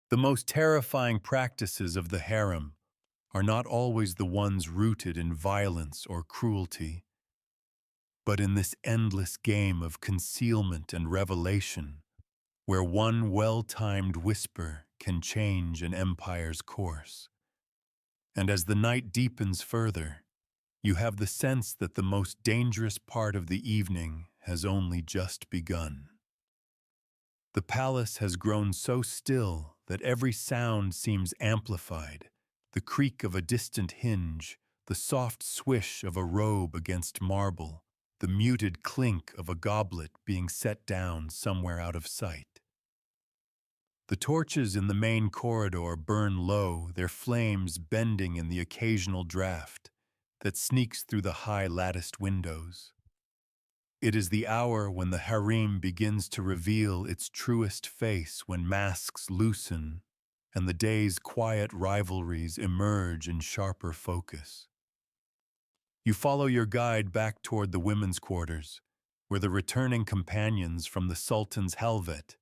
The most terrifying practices of the harem are not always the ones rooted in violence or cruelty, but in this endless game of concealment and revelation, where one well-timed whisper can change an empire's course. And as the night deepens further, you have the sense that the most dangerous part of the evening has only just begun. The palace has grown so still that every sound seems amplified, the creak of a distant hinge, the soft swish of a robe against marble, the muted clink of a goblet being set down somewhere out of sight. The torches in the main corridor burn low, their flames bending in the occasional draft that sneaks through the high latticed windows. It is the hour when the harem begins to reveal its truest face, when masks loosen and the day's quiet rivalries emerge in sharper focus. You follow your guide back toward the women's quarters, where the returning companions from the Sultan's halvet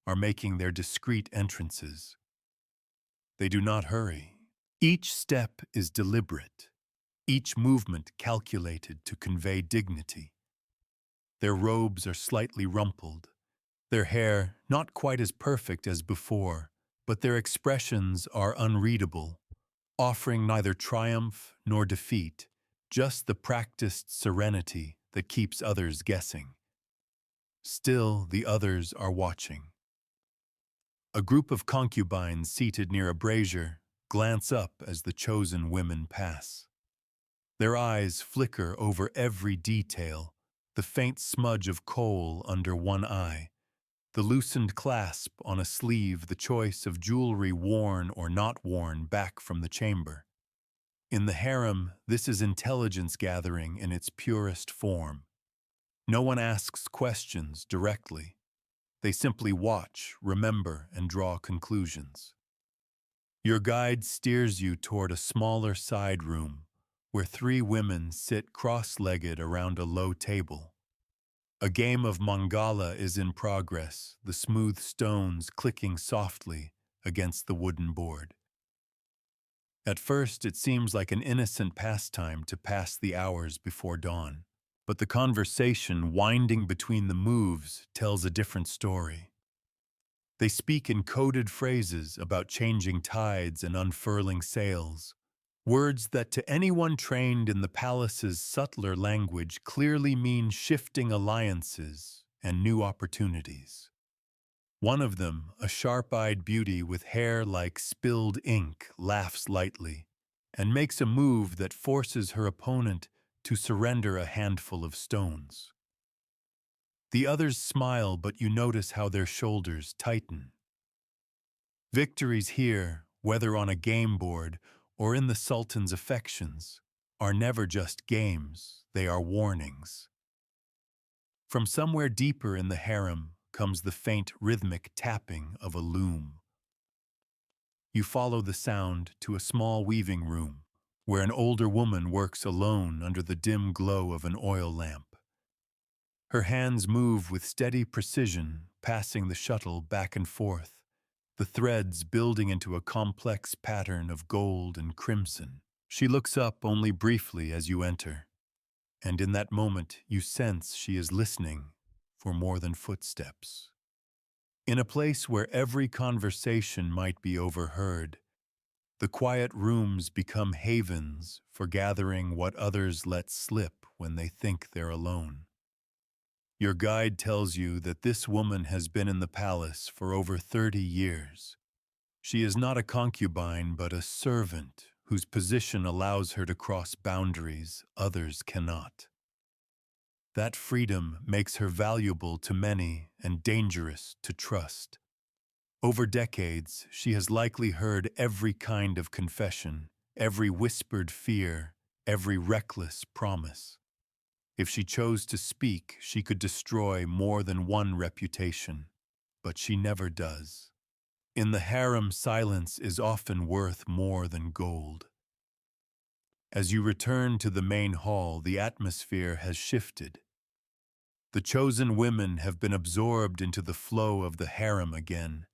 are making their discreet entrances. They do not hurry. Each step is deliberate, each movement calculated to convey dignity. Their robes are slightly rumpled, their hair not quite as perfect as before, but their expressions are unreadable, offering neither triumph nor defeat, just the practiced serenity that keeps others guessing. Still, the others are watching. A group of concubines seated near a brazier glance up as the chosen women pass. Their eyes flicker over every detail, the faint smudge of coal under one eye, the loosened clasp on a sleeve, the choice of jewelry worn or not worn back from the chamber. In the harem, this is intelligence gathering in its purest form. No one asks questions directly. They simply watch, remember, and draw conclusions. Your guide steers you toward a smaller side room, where three women sit cross-legged around a low table. A game of mangala is in progress, the smooth stones clicking softly against the wooden board. At first, it seems like an innocent pastime to pass the hours before dawn, but the conversation winding between the moves tells a different story. They speak in coded phrases about changing tides and unfurling sails, words that to anyone trained in the palace's subtler language clearly mean shifting alliances and new opportunities. One of them, a sharp-eyed beauty with hair like spilled ink, laughs lightly and makes a move that forces her opponent to surrender a handful of stones. The others smile, but you notice how their shoulders tighten. Victories here, whether on a game board or in the Sultan's affections, are never just games, they are warnings. From somewhere deeper in the harem comes the faint rhythmic tapping of a loom. You follow the sound to a small weaving room, where an older woman works alone under the dim glow of an oil lamp. Her hands move with steady precision, passing the shuttle back and forth, the threads building into a complex pattern of gold and crimson. She looks up only briefly as you enter, and in that moment you sense she is listening for more than footsteps. In a place where every conversation might be overheard, the quiet rooms become havens for gathering what others let slip when they think they're alone. Your guide tells you that this woman has been in the palace for over 30 years. She is not a concubine, but a servant whose position allows her to cross boundaries others cannot. That freedom makes her valuable to many and dangerous to trust. Over decades, she has likely heard every kind of confession, every whispered fear, every reckless promise. If she chose to speak, she could destroy more than one reputation, but she never does. In the harem, silence is often worth more than gold. As you return to the main hall, the atmosphere has shifted. The chosen women have been absorbed into the flow of the harem again,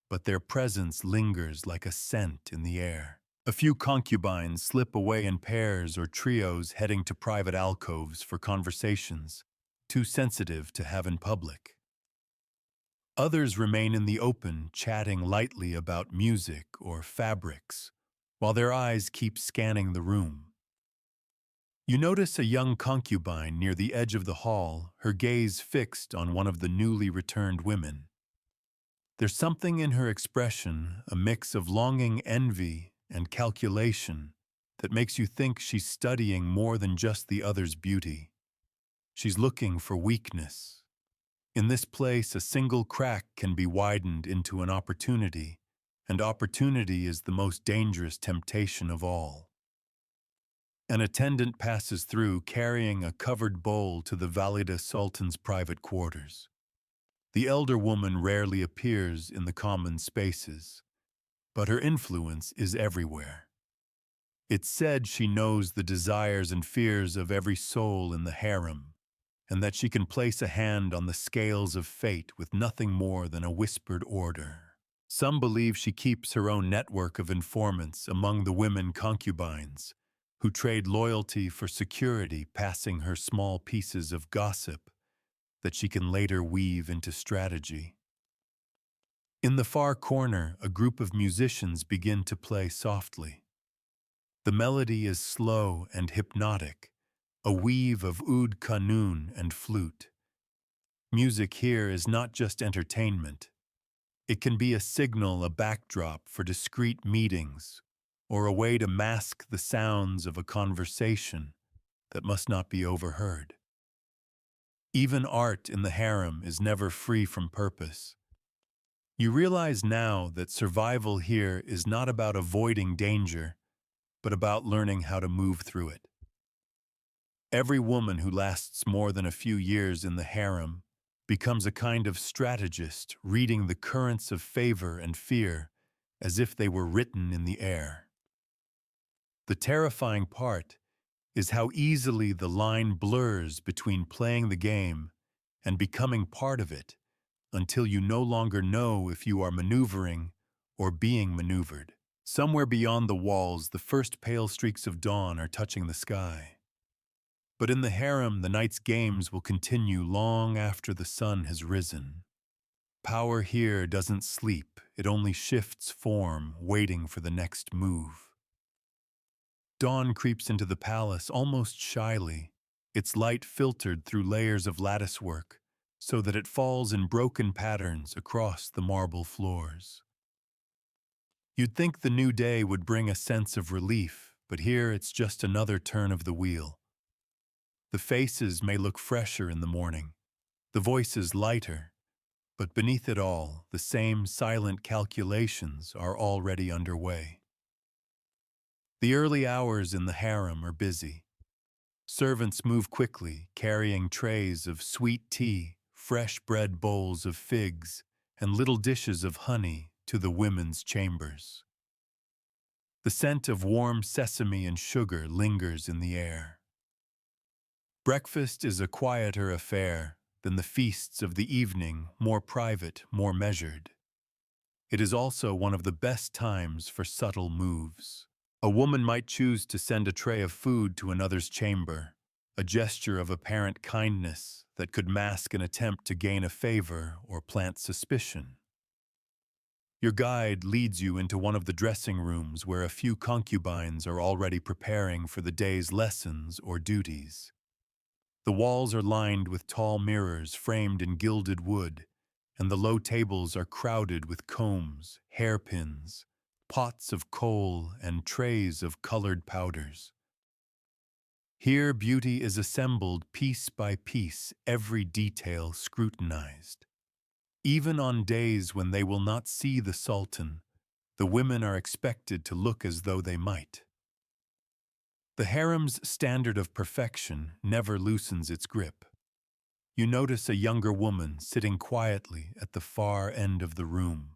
but their presence lingers like a scent in the air. A few concubines slip away in pairs or trios heading to private alcoves for conversations, too sensitive to have in public. Others remain in the open, chatting lightly about music or fabrics, while their eyes keep scanning the room. You notice a young concubine near the edge of the hall, her gaze fixed on one of the newly returned women. There's something in her expression, a mix of longing, envy, and calculation, that makes you think she's studying more than just the other's beauty. She's looking for weakness. In this place, a single crack can be widened into an opportunity, and opportunity is the most dangerous temptation of all. An attendant passes through carrying a covered bowl to the Valida Sultan's private quarters. The elder woman rarely appears in the common spaces, but her influence is everywhere. It's said she knows the desires and fears of every soul in the harem, and that she can place a hand on the scales of fate with nothing more than a whispered order. Some believe she keeps her own network of informants among the women concubines, who trade loyalty for security, passing her small pieces of gossip that she can later weave into strategy. In the far corner, a group of musicians begin to play softly. The melody is slow and hypnotic, a weave of oud kanun and flute. Music here is not just entertainment. It can be a signal, a backdrop for discreet meetings, or a way to mask the sounds of a conversation that must not be overheard. Even art in the harem is never free from purpose. You realize now that survival here is not about avoiding danger, but about learning how to move through it. Every woman who lasts more than a few years in the harem becomes a kind of strategist, reading the currents of favor and fear as if they were written in the air. The terrifying part is how easily the line blurs between playing the game and becoming part of it, until you no longer know if you are maneuvering or being maneuvered. Somewhere beyond the walls, the first pale streaks of dawn are touching the sky. But in the harem, the night's games will continue long after the sun has risen. Power here doesn't sleep, it only shifts form, waiting for the next move. Dawn creeps into the palace almost shyly, its light filtered through layers of latticework, so that it falls in broken patterns across the marble floors. You'd think the new day would bring a sense of relief, but here it's just another turn of the wheel. The faces may look fresher in the morning, the voices lighter, But beneath it all, the same silent calculations are already underway. The early hours in the harem are busy. Servants move quickly, carrying trays of sweet tea, fresh bread bowls of figs, and little dishes of honey to the women's chambers. The scent of warm sesame and sugar lingers in the air. Breakfast is a quieter affair than the feasts of the evening, more private, more measured. It is also one of the best times for subtle moves. A woman might choose to send a tray of food to another's chamber, a gesture of apparent kindness that could mask an attempt to gain a favor or plant suspicion. Your guide leads you into one of the dressing rooms where a few concubines are already preparing for the day's lessons or duties. The walls are lined with tall mirrors framed in gilded wood, and the low tables are crowded with combs, hairpins, pots of kohl, and trays of colored powders. Here beauty is assembled piece by piece, every detail scrutinized. Even on days when they will not see the sultan, the women are expected to look as though they might. The harem's standard of perfection never loosens its grip. You notice a younger woman sitting quietly at the far end of the room,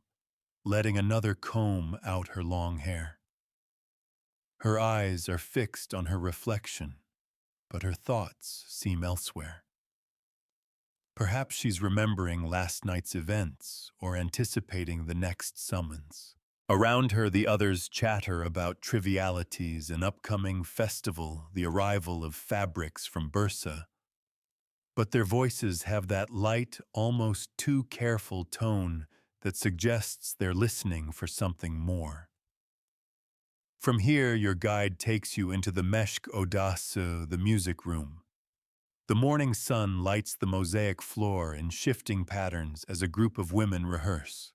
letting another comb out her long hair. Her eyes are fixed on her reflection, but her thoughts seem elsewhere. Perhaps she's remembering last night's events or anticipating the next summons. Around her, the others chatter about trivialities, an upcoming festival, the arrival of fabrics from Bursa. But their voices have that light, almost too careful tone that suggests they're listening for something more. From here, your guide takes you into the Meshk Odası, the music room. The morning sun lights the mosaic floor in shifting patterns as a group of women rehearse.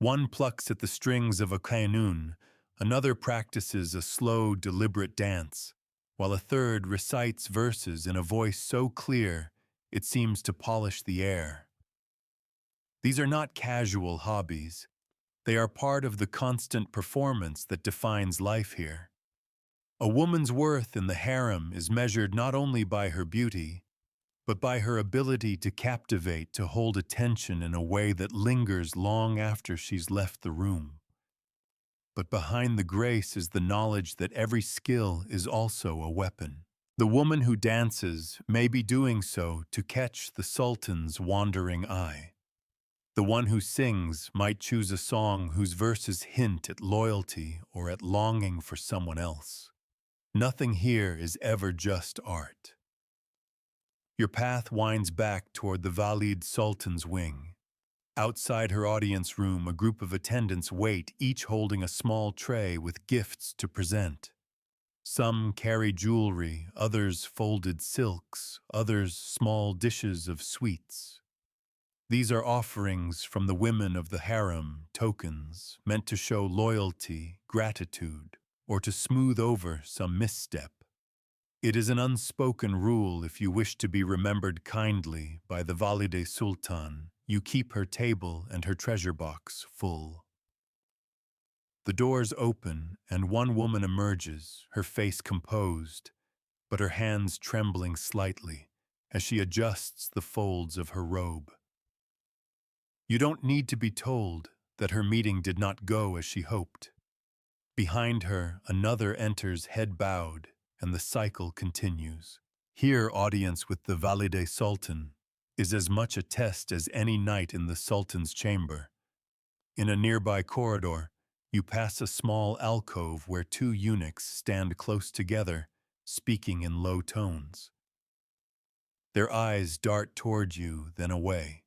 One plucks at the strings of a kanun, another practices a slow, deliberate dance, while a third recites verses in a voice so clear it seems to polish the air. These are not casual hobbies. They are part of the constant performance that defines life here. A woman's worth in the harem is measured not only by her beauty, but by her ability to captivate, to hold attention in a way that lingers long after she's left the room. But behind the grace is the knowledge that every skill is also a weapon. The woman who dances may be doing so to catch the sultan's wandering eye. The one who sings might choose a song whose verses hint at loyalty or at longing for someone else. Nothing here is ever just art. Your path winds back toward the Valid Sultan's wing. Outside her audience room, a group of attendants wait, each holding a small tray with gifts to present. Some carry jewelry, others folded silks, others small dishes of sweets. These are offerings from the women of the harem, tokens meant to show loyalty, gratitude, or to smooth over some misstep. It is an unspoken rule: if you wish to be remembered kindly by the Valide Sultan, you keep her table and her treasure box full. The doors open and one woman emerges, her face composed, but her hands trembling slightly as she adjusts the folds of her robe. You don't need to be told that her meeting did not go as she hoped. Behind her, another enters head bowed, and the cycle continues. Here, audience with the Valide Sultan is as much a test as any night in the Sultan's chamber. In a nearby corridor, you pass a small alcove where two eunuchs stand close together, speaking in low tones. Their eyes dart toward you, then away.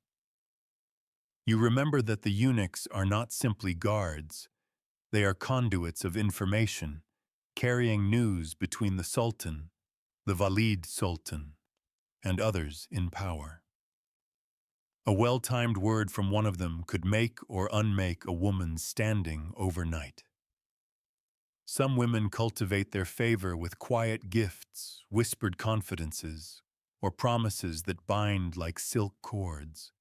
You remember that the eunuchs are not simply guards. They are conduits of information, carrying news between the Sultan, the Valid Sultan, and others in power. A well-timed word from one of them could make or unmake a woman's standing overnight. Some women cultivate their favor with quiet gifts, whispered confidences, or promises that bind like silk cords.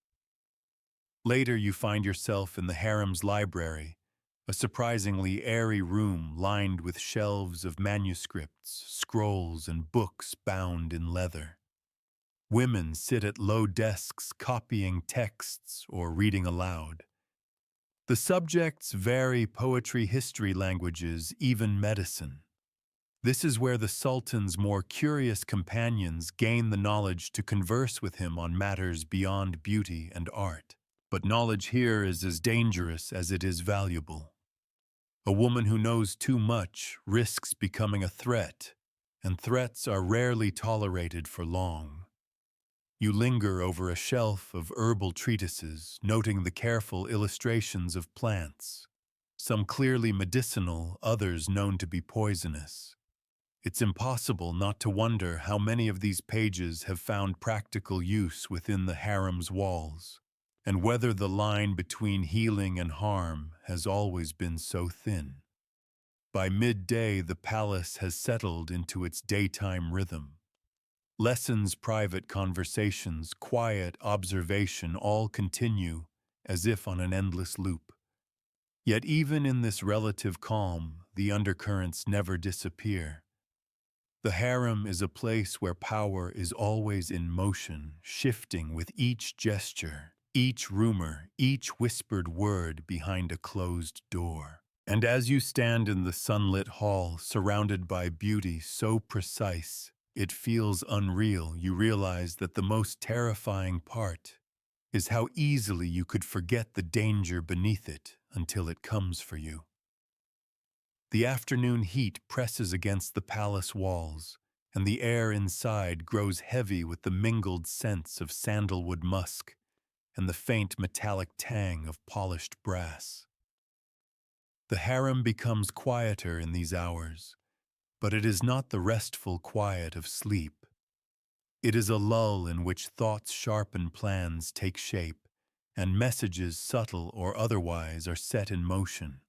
Later, you find yourself in the harem's library, a surprisingly airy room lined with shelves of manuscripts, scrolls, and books bound in leather. Women sit at low desks copying texts or reading aloud. The subjects vary: poetry, history, languages, even medicine. This is where the Sultan's more curious companions gain the knowledge to converse with him on matters beyond beauty and art. But knowledge here is as dangerous as it is valuable. A woman who knows too much risks becoming a threat, and threats are rarely tolerated for long. You linger over a shelf of herbal treatises, noting the careful illustrations of plants, some clearly medicinal, others known to be poisonous. It's impossible not to wonder how many of these pages have found practical use within the harem's walls, and whether the line between healing and harm has always been so thin. By midday, the palace has settled into its daytime rhythm. Lessons, private conversations, quiet observation all continue as if on an endless loop. Yet even in this relative calm, the undercurrents never disappear. The harem is a place where power is always in motion, shifting with each gesture, each rumor, each whispered word behind a closed door. And as you stand in the sunlit hall, surrounded by beauty so precise, it feels unreal. You realize that the most terrifying part is how easily you could forget the danger beneath it until it comes for you. The afternoon heat presses against the palace walls, and the air inside grows heavy with the mingled scents of sandalwood musk and the faint metallic tang of polished brass. The harem becomes quieter in these hours, but it is not the restful quiet of sleep. It is a lull in which thoughts sharpen, plans take shape, and messages, subtle or otherwise, are set in motion.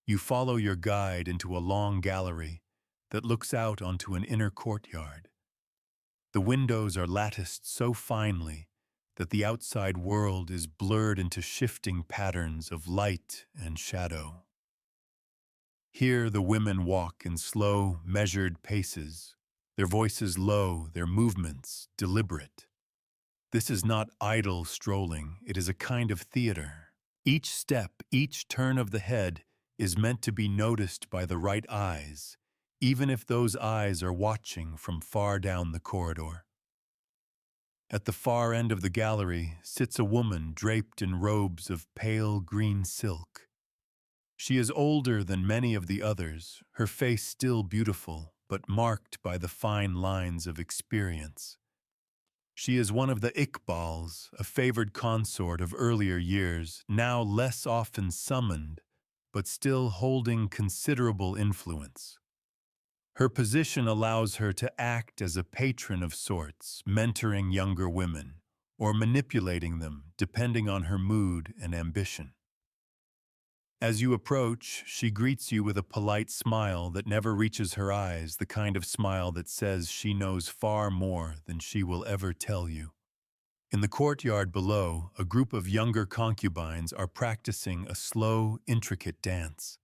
You follow your guide into a long gallery that looks out onto an inner courtyard. The windows are latticed so finely that the outside world is blurred into shifting patterns of light and shadow. Here the women walk in slow, measured paces, their voices low, their movements deliberate. This is not idle strolling, it is a kind of theater. Each step, each turn of the head is meant to be noticed by the right eyes, even if those eyes are watching from far down the corridor. At the far end of the gallery sits a woman draped in robes of pale green silk. She is older than many of the others, her face still beautiful, but marked by the fine lines of experience. She is one of the Iqbals, a favored consort of earlier years, now less often summoned, but still holding considerable influence. Her position allows her to act as a patron of sorts, mentoring younger women, or manipulating them depending on her mood and ambition. As you approach, she greets you with a polite smile that never reaches her eyes, the kind of smile that says she knows far more than she will ever tell you. In the courtyard below, a group of younger concubines are practicing a slow, intricate dance.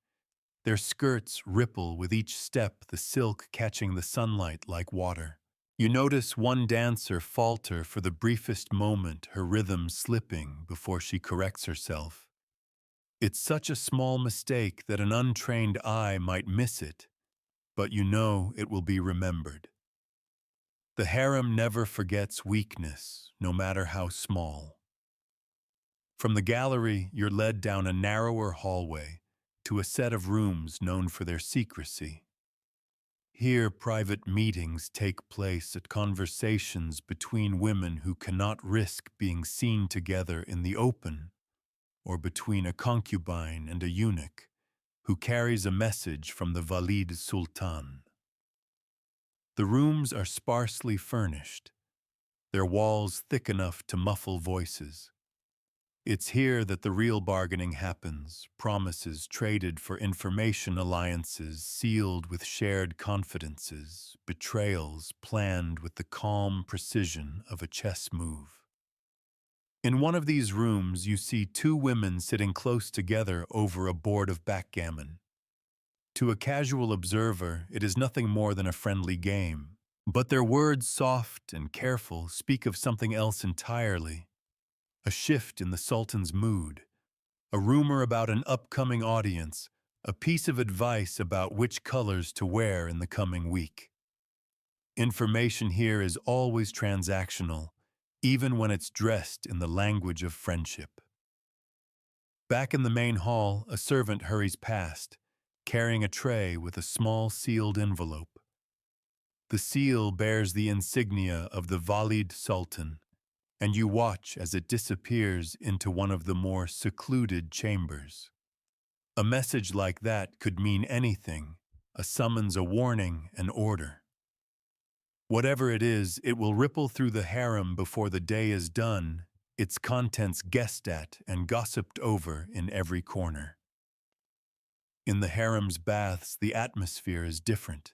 Their skirts ripple with each step, the silk catching the sunlight like water. You notice one dancer falter for the briefest moment, her rhythm slipping before she corrects herself. It's such a small mistake that an untrained eye might miss it, but you know it will be remembered. The harem never forgets weakness, no matter how small. From the gallery, you're led down a narrower hallway to a set of rooms known for their secrecy. Here, private meetings take place at conversations between women who cannot risk being seen together in the open, or between a concubine and a eunuch who carries a message from the Valid Sultan. The rooms are sparsely furnished, their walls thick enough to muffle voices. It's here that the real bargaining happens, promises traded for information, alliances sealed with shared confidences, betrayals planned with the calm precision of a chess move. In one of these rooms, you see two women sitting close together over a board of backgammon. To a casual observer, it is nothing more than a friendly game. But their words, soft and careful, speak of something else entirely. A shift in the Sultan's mood, a rumor about an upcoming audience, a piece of advice about which colors to wear in the coming week. Information here is always transactional, even when it's dressed in the language of friendship. Back in the main hall, a servant hurries past, carrying a tray with a small sealed envelope. The seal bears the insignia of the Valid Sultan, and you watch as it disappears into one of the more secluded chambers. A message like that could mean anything, a summons, a warning, an order. Whatever it is, it will ripple through the harem before the day is done, its contents guessed at and gossiped over in every corner. In the harem's baths, the atmosphere is different.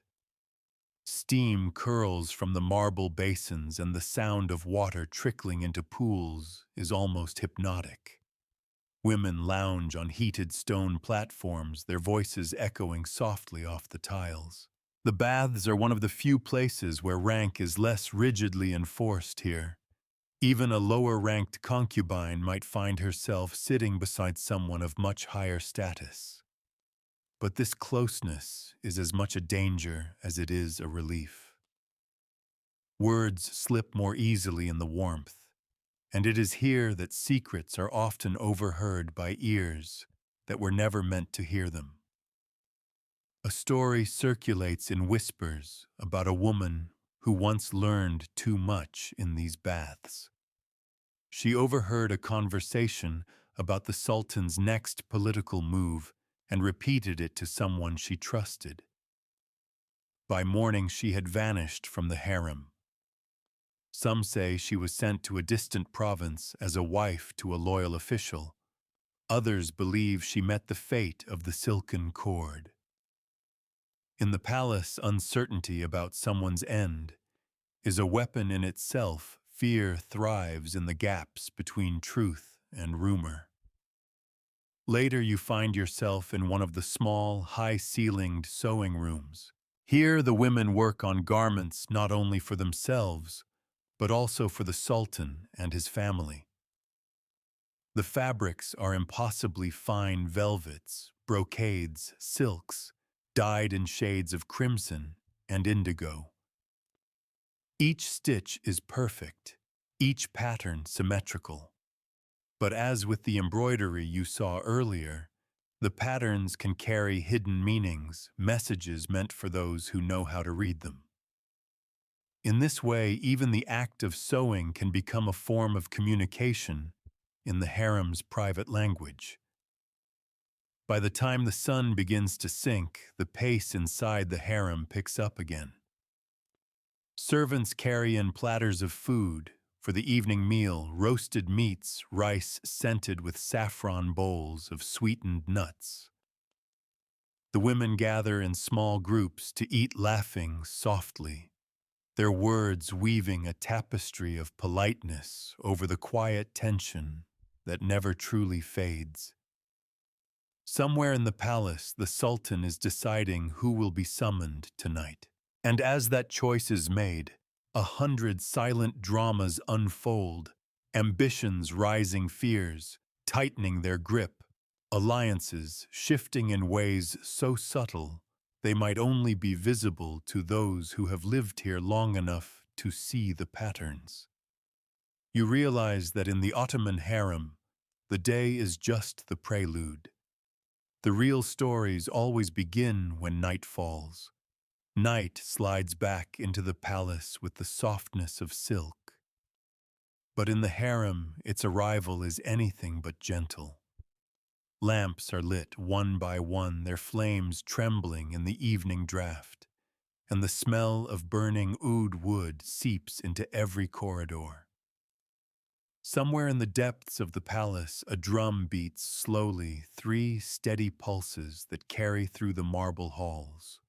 Steam curls from the marble basins, and the sound of water trickling into pools is almost hypnotic. Women lounge on heated stone platforms, their voices echoing softly off the tiles. The baths are one of the few places where rank is less rigidly enforced here. Even a lower-ranked concubine might find herself sitting beside someone of much higher status. But this closeness is as much a danger as it is a relief. Words slip more easily in the warmth, and it is here that secrets are often overheard by ears that were never meant to hear them. A story circulates in whispers about a woman who once learned too much in these baths. She overheard a conversation about the Sultan's next political move and repeated it to someone she trusted. By morning, she had vanished from the harem. Some say she was sent to a distant province as a wife to a loyal official. Others believe she met the fate of the silken cord. In the palace, uncertainty about someone's end is a weapon in itself. Fear thrives in the gaps between truth and rumor. Later, you find yourself in one of the small, high-ceilinged sewing rooms. Here, the women work on garments not only for themselves, but also for the Sultan and his family. The fabrics are impossibly fine velvets, brocades, silks, dyed in shades of crimson and indigo. Each stitch is perfect, each pattern symmetrical. But as with the embroidery you saw earlier, the patterns can carry hidden meanings, messages meant for those who know how to read them. In this way, even the act of sewing can become a form of communication in the harem's private language. By the time the sun begins to sink, the pace inside the harem picks up again. Servants carry in platters of food for the evening meal, roasted meats, rice scented with saffron bowls of sweetened nuts. The women gather in small groups to eat, laughing softly, their words weaving a tapestry of politeness over the quiet tension that never truly fades. Somewhere in the palace, the Sultan is deciding who will be summoned tonight. And as that choice is made, 100 silent dramas unfold, ambitions rising, fears tightening their grip, alliances shifting in ways so subtle they might only be visible to those who have lived here long enough to see the patterns. You realize that in the Ottoman harem, the day is just the prelude. The real stories always begin when night falls. Night slides back into the palace with the softness of silk. But in the harem, its arrival is anything but gentle. Lamps are lit one by one, their flames trembling in the evening draught, and the smell of burning oud wood seeps into every corridor. Somewhere in the depths of the palace, a drum beats slowly, 3 steady pulses that carry through the marble halls.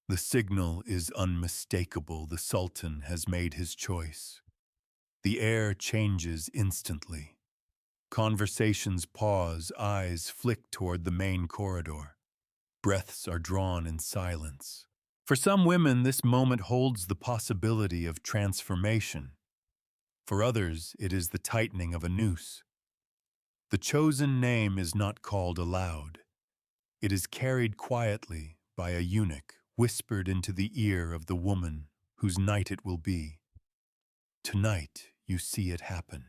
The signal is unmistakable. The Sultan has made his choice. The air changes instantly. Conversations pause, eyes flick toward the main corridor. Breaths are drawn in silence. For some women, this moment holds the possibility of transformation. For others, it is the tightening of a noose. The chosen name is not called aloud. It is carried quietly by a eunuch, whispered into the ear of the woman whose night it will be. Tonight, you see it happen.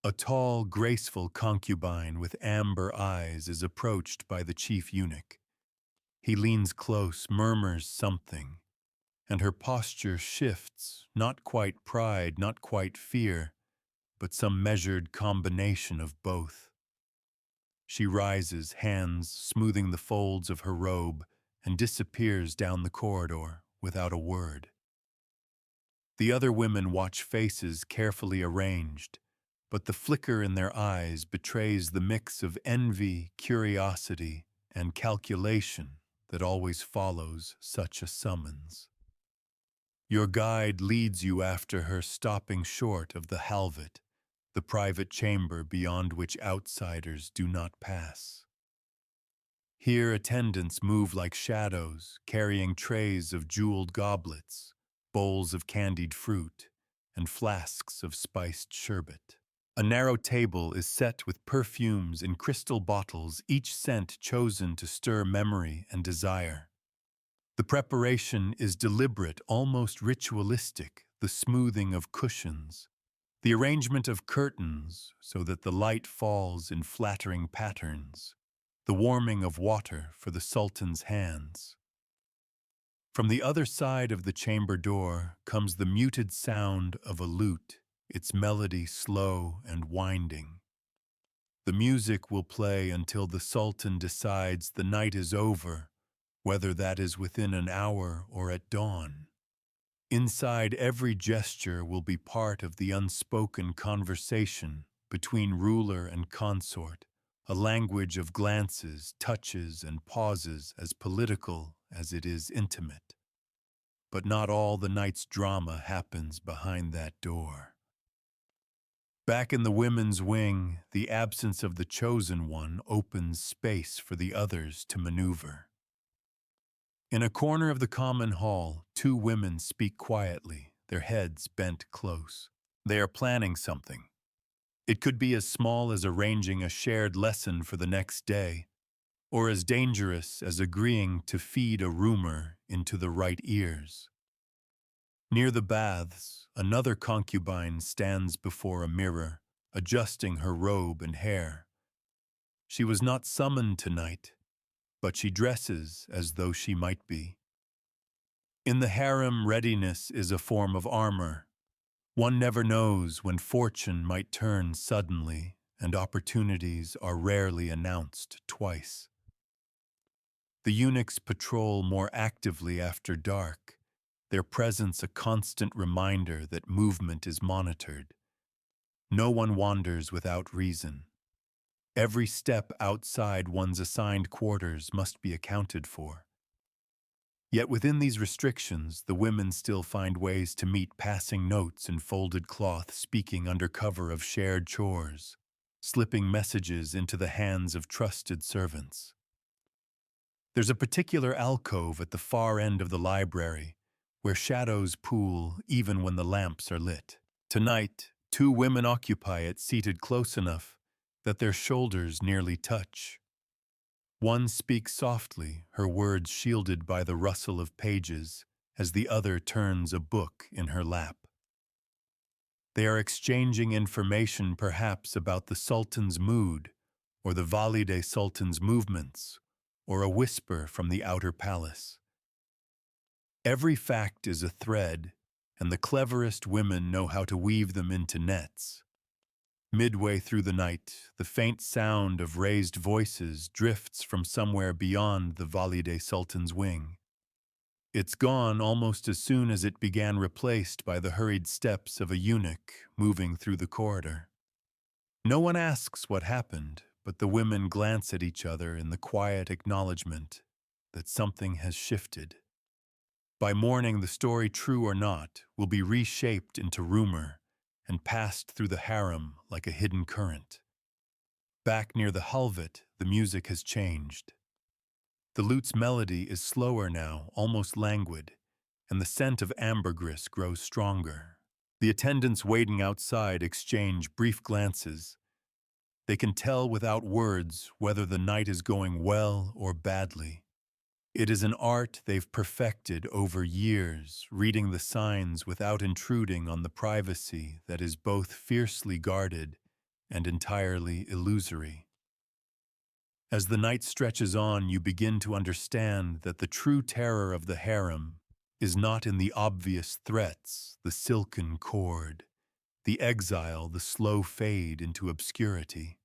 A tall, graceful concubine with amber eyes is approached by the chief eunuch. He leans close, murmurs something, and her posture shifts, not quite pride, not quite fear, but some measured combination of both. She rises, hands smoothing the folds of her robe, and disappears down the corridor without a word. The other women watch, faces carefully arranged, but the flicker in their eyes betrays the mix of envy, curiosity, and calculation that always follows such a summons. Your guide leads you after her, stopping short of the halvet, the private chamber beyond which outsiders do not pass. Here attendants move like shadows, carrying trays of jeweled goblets, bowls of candied fruit, and flasks of spiced sherbet. A narrow table is set with perfumes in crystal bottles, each scent chosen to stir memory and desire. The preparation is deliberate, almost ritualistic, the smoothing of cushions, the arrangement of curtains so that the light falls in flattering patterns, the warming of water for the sultan's hands. From the other side of the chamber door comes the muted sound of a lute, its melody slow and winding. The music will play until the sultan decides the night is over, whether that is within an hour or at dawn. Inside every gesture will be part of the unspoken conversation between ruler and consort, a language of glances, touches, and pauses as political as it is intimate. But not all the night's drama happens behind that door. Back in the women's wing, the absence of the chosen one opens space for the others to maneuver. In a corner of the common hall, two women speak quietly, their heads bent close. They are planning something. It could be as small as arranging a shared lesson for the next day, or as dangerous as agreeing to feed a rumor into the right ears. Near the baths, another concubine stands before a mirror, adjusting her robe and hair. She was not summoned tonight, but she dresses as though she might be. In the harem, readiness is a form of armor. One never knows when fortune might turn suddenly, and opportunities are rarely announced twice. The eunuchs patrol more actively after dark, their presence a constant reminder that movement is monitored. No one wanders without reason. Every step outside one's assigned quarters must be accounted for. Yet within these restrictions, the women still find ways to meet, passing notes in folded cloth, speaking under cover of shared chores, slipping messages into the hands of trusted servants. There's a particular alcove at the far end of the library, where shadows pool even when the lamps are lit. Tonight, two women occupy it, seated close enough that their shoulders nearly touch. One speaks softly, her words shielded by the rustle of pages, as the other turns a book in her lap. They are exchanging information, perhaps about the Sultan's mood, or the Valide Sultan's movements, or a whisper from the outer palace. Every fact is a thread, and the cleverest women know how to weave them into nets. Midway through the night, the faint sound of raised voices drifts from somewhere beyond the Valide Sultan's wing. It's gone almost as soon as it began, replaced by the hurried steps of a eunuch moving through the corridor. No one asks what happened, but the women glance at each other in the quiet acknowledgement that something has shifted. By morning, the story, true or not, will be reshaped into rumor, and passed through the harem like a hidden current. Back near the halvet, the music has changed. The lute's melody is slower now, almost languid, and the scent of ambergris grows stronger. The attendants waiting outside exchange brief glances. They can tell without words whether the night is going well or badly. It is an art they've perfected over years, reading the signs without intruding on the privacy that is both fiercely guarded and entirely illusory. As the night stretches on, you begin to understand that the true terror of the harem is not in the obvious threats, the silken cord, the exile, the slow fade into obscurity.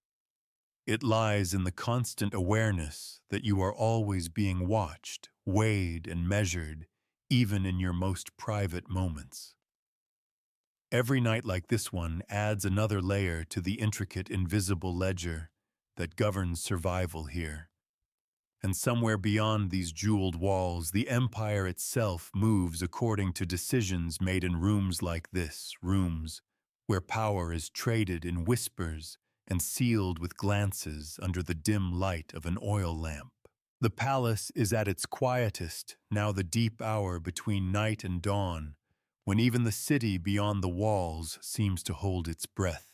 It lies in the constant awareness that you are always being watched, weighed, and measured, even in your most private moments. Every night like this one adds another layer to the intricate invisible ledger that governs survival here. And somewhere beyond these jeweled walls, the empire itself moves according to decisions made in rooms like this, rooms where power is traded in whispers and sealed with glances under the dim light of an oil lamp. The palace is at its quietest, now the deep hour between night and dawn, when even the city beyond the walls seems to hold its breath.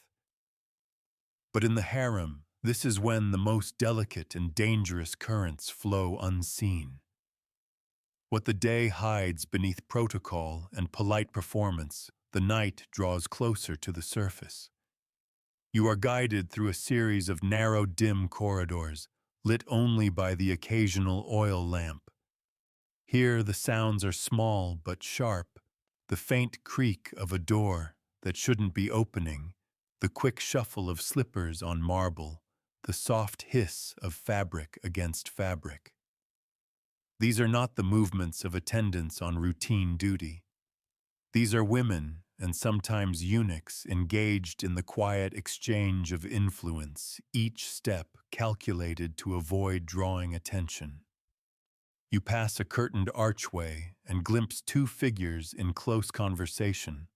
But in the harem, this is when the most delicate and dangerous currents flow unseen. What the day hides beneath protocol and polite performance, the night draws closer to the surface. You are guided through a series of narrow, dim corridors, lit only by the occasional oil lamp. Here the sounds are small but sharp, the faint creak of a door that shouldn't be opening, the quick shuffle of slippers on marble, the soft hiss of fabric against fabric. These are not the movements of attendants on routine duty. These are women, and sometimes eunuchs, engaged in the quiet exchange of influence, each step calculated to avoid drawing attention. You pass a curtained archway and glimpse two figures in close conversation.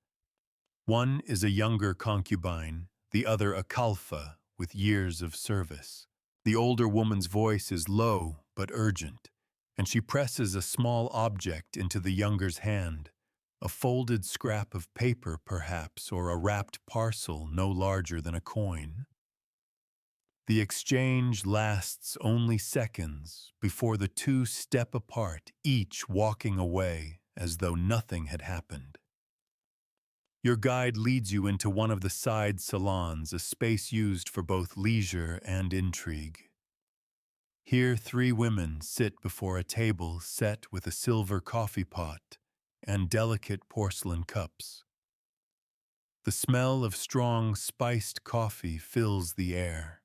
One is a younger concubine, the other a kalfa with years of service. The older woman's voice is low but urgent, and she presses a small object into the younger's hand, a folded scrap of paper perhaps, or a wrapped parcel no larger than a coin. The exchange lasts only seconds before the two step apart, each walking away as though nothing had happened. Your guide leads you into one of the side salons, a space used for both leisure and intrigue. Here 3 women sit before a table set with a silver coffee pot and delicate porcelain cups. The smell of strong, spiced coffee fills the air.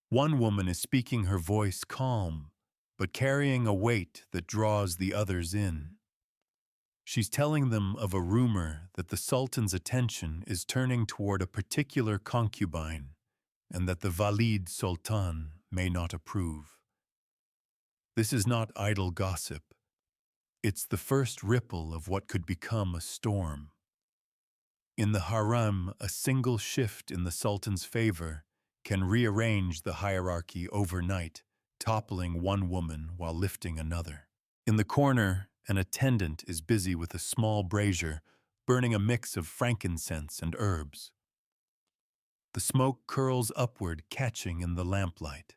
One woman is speaking, her voice calm, but carrying a weight that draws the others in. She's telling them of a rumor that the Sultan's attention is turning toward a particular concubine, and that the Valid Sultan may not approve. This is not idle gossip. It's the first ripple of what could become a storm. In the harem, a single shift in the Sultan's favor can rearrange the hierarchy overnight, toppling one woman while lifting another. In the corner, an attendant is busy with a small brazier, burning a mix of frankincense and herbs. The smoke curls upward, catching in the lamplight.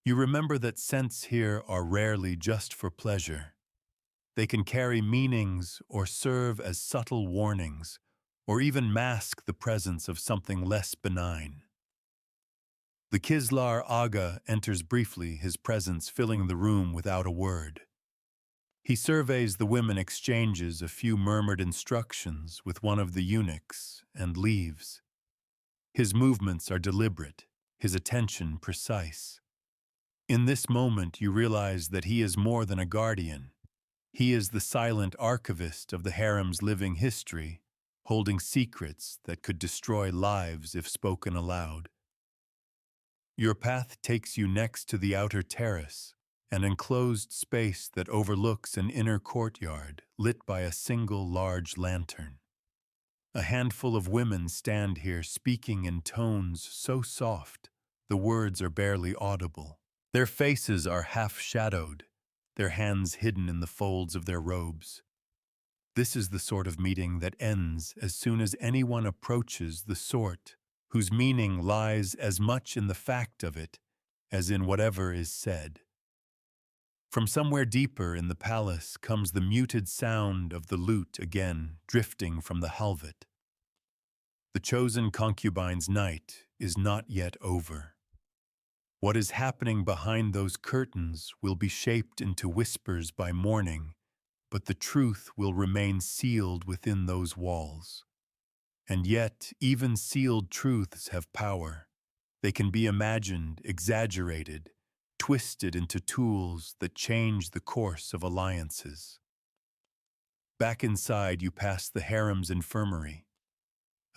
You remember that scents here are rarely just for pleasure. They can carry meanings or serve as subtle warnings, or even mask the presence of something less benign. The Kislar Aga enters briefly, his presence filling the room without a word. He surveys the women, exchanges a few murmured instructions with one of the eunuchs, and leaves. His movements are deliberate, his attention precise. In this moment you realize that he is more than a guardian. He is the silent archivist of the harem's living history, holding secrets that could destroy lives if spoken aloud. Your path takes you next to the outer terrace, an enclosed space that overlooks an inner courtyard lit by a single large lantern. A handful of women stand here speaking in tones so soft, the words are barely audible. Their faces are half-shadowed, their hands hidden in the folds of their robes. This is the sort of meeting that ends as soon as anyone approaches the sort whose meaning lies as much in the fact of it as in whatever is said. From somewhere deeper in the palace comes the muted sound of the lute again drifting from the halvet. The chosen concubine's night is not yet over. What is happening behind those curtains will be shaped into whispers by morning, but the truth will remain sealed within those walls. And yet, even sealed truths have power. They can be imagined, exaggerated, twisted into tools that change the course of alliances. Back inside, you pass the harem's infirmary.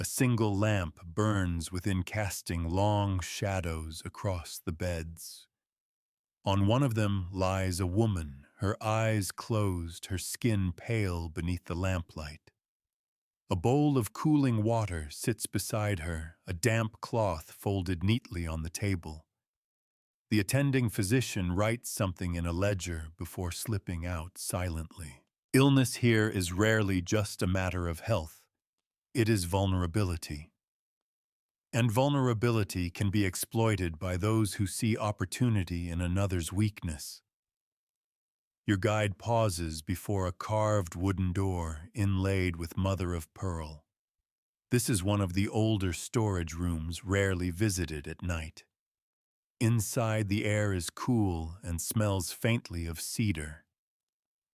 A single lamp burns within, casting long shadows across the beds. On one of them lies a woman, her eyes closed, her skin pale beneath the lamplight. A bowl of cooling water sits beside her, a damp cloth folded neatly on the table. The attending physician writes something in a ledger before slipping out silently. Illness here is rarely just a matter of health. It is vulnerability. And vulnerability can be exploited by those who see opportunity in another's weakness. Your guide pauses before a carved wooden door inlaid with mother of pearl. This is one of the older storage rooms rarely visited at night. Inside, the air is cool and smells faintly of cedar.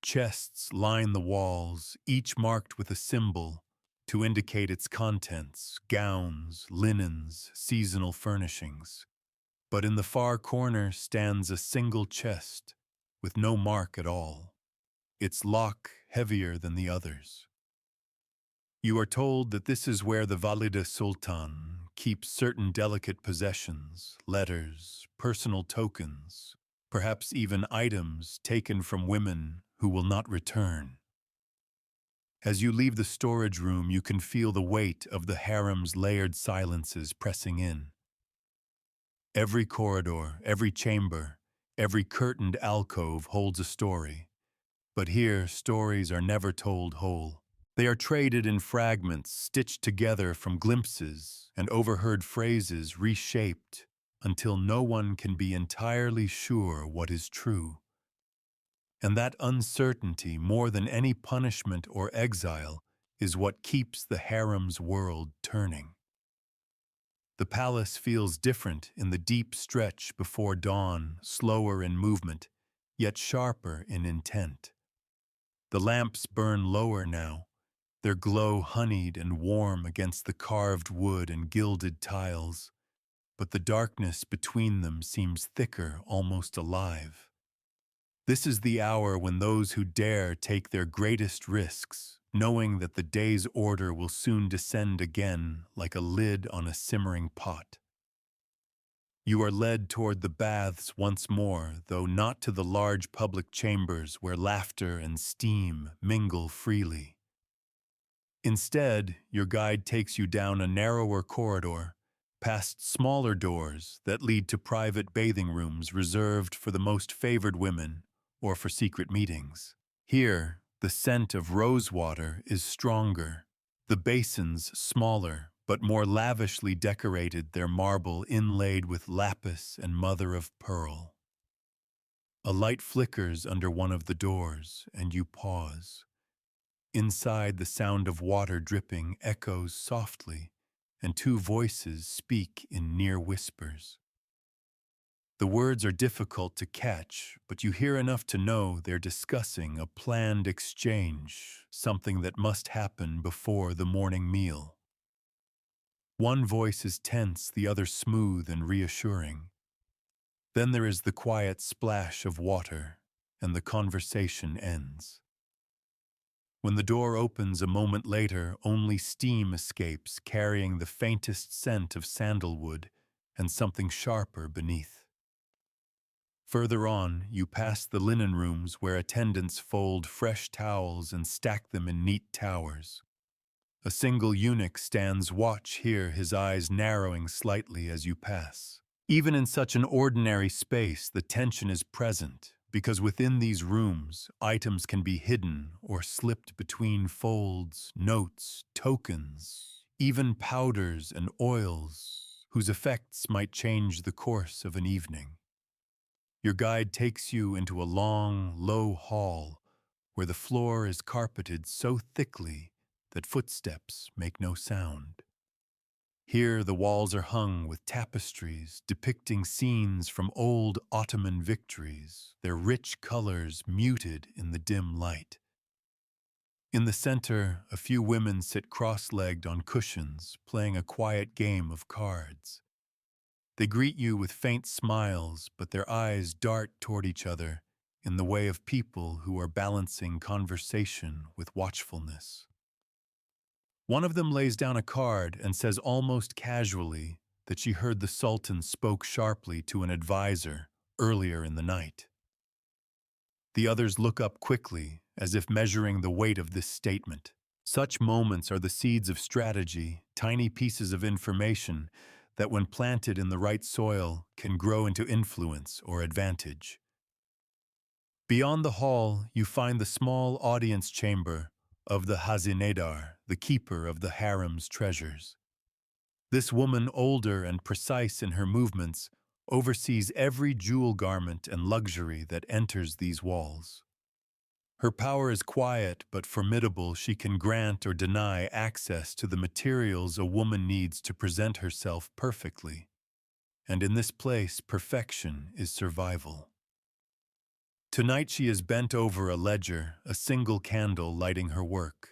Chests line the walls, each marked with a symbol to indicate its contents: gowns, linens, seasonal furnishings. But in the far corner stands a single chest with no mark at all, its lock heavier than the others. You are told that this is where the Valide Sultan keeps certain delicate possessions, letters, personal tokens, perhaps even items taken from women who will not return. As you leave the storage room, you can feel the weight of the harem's layered silences pressing in. Every corridor, every chamber, every curtained alcove holds a story. But here, stories are never told whole. They are traded in fragments, stitched together from glimpses and overheard phrases, reshaped until no one can be entirely sure what is true. And that uncertainty, more than any punishment or exile, is what keeps the harem's world turning. The palace feels different in the deep stretch before dawn, slower in movement, yet sharper in intent. The lamps burn lower now, their glow honeyed and warm against the carved wood and gilded tiles, but the darkness between them seems thicker, almost alive. This is the hour when those who dare take their greatest risks, knowing that the day's order will soon descend again like a lid on a simmering pot. You are led toward the baths once more, though not to the large public chambers where laughter and steam mingle freely. Instead, your guide takes you down a narrower corridor, past smaller doors that lead to private bathing rooms reserved for the most favored women or for secret meetings. Here, the scent of rosewater is stronger, the basins smaller but more lavishly decorated, their marble inlaid with lapis and mother of pearl. A light flickers under one of the doors, and you pause. Inside, the sound of water dripping echoes softly, and two voices speak in near whispers. The words are difficult to catch, but you hear enough to know they're discussing a planned exchange, something that must happen before the morning meal. One voice is tense, the other smooth and reassuring. Then there is the quiet splash of water, and the conversation ends. When the door opens a moment later, only steam escapes, carrying the faintest scent of sandalwood and something sharper beneath. Further on, you pass the linen rooms where attendants fold fresh towels and stack them in neat towers. A single eunuch stands watch here, his eyes narrowing slightly as you pass. Even in such an ordinary space, the tension is present, because within these rooms, items can be hidden or slipped between folds, notes, tokens, even powders and oils, whose effects might change the course of an evening. Your guide takes you into a long, low hall where the floor is carpeted so thickly that footsteps make no sound. Here the walls are hung with tapestries depicting scenes from old Ottoman victories, their rich colors muted in the dim light. In the center, a few women sit cross-legged on cushions, playing a quiet game of cards. They greet you with faint smiles, but their eyes dart toward each other in the way of people who are balancing conversation with watchfulness. One of them lays down a card and says almost casually that she heard the Sultan spoke sharply to an advisor earlier in the night. The others look up quickly, as if measuring the weight of this statement. Such moments are the seeds of strategy, tiny pieces of information that when planted in the right soil can grow into influence or advantage. Beyond the hall, you find the small audience chamber of the Hazinedar, the keeper of the harem's treasures. This woman, older and precise in her movements, oversees every jewel garment and luxury that enters these walls. Her power is quiet but formidable. She can grant or deny access to the materials a woman needs to present herself perfectly. And in this place, perfection is survival. Tonight she is bent over a ledger, a single candle lighting her work.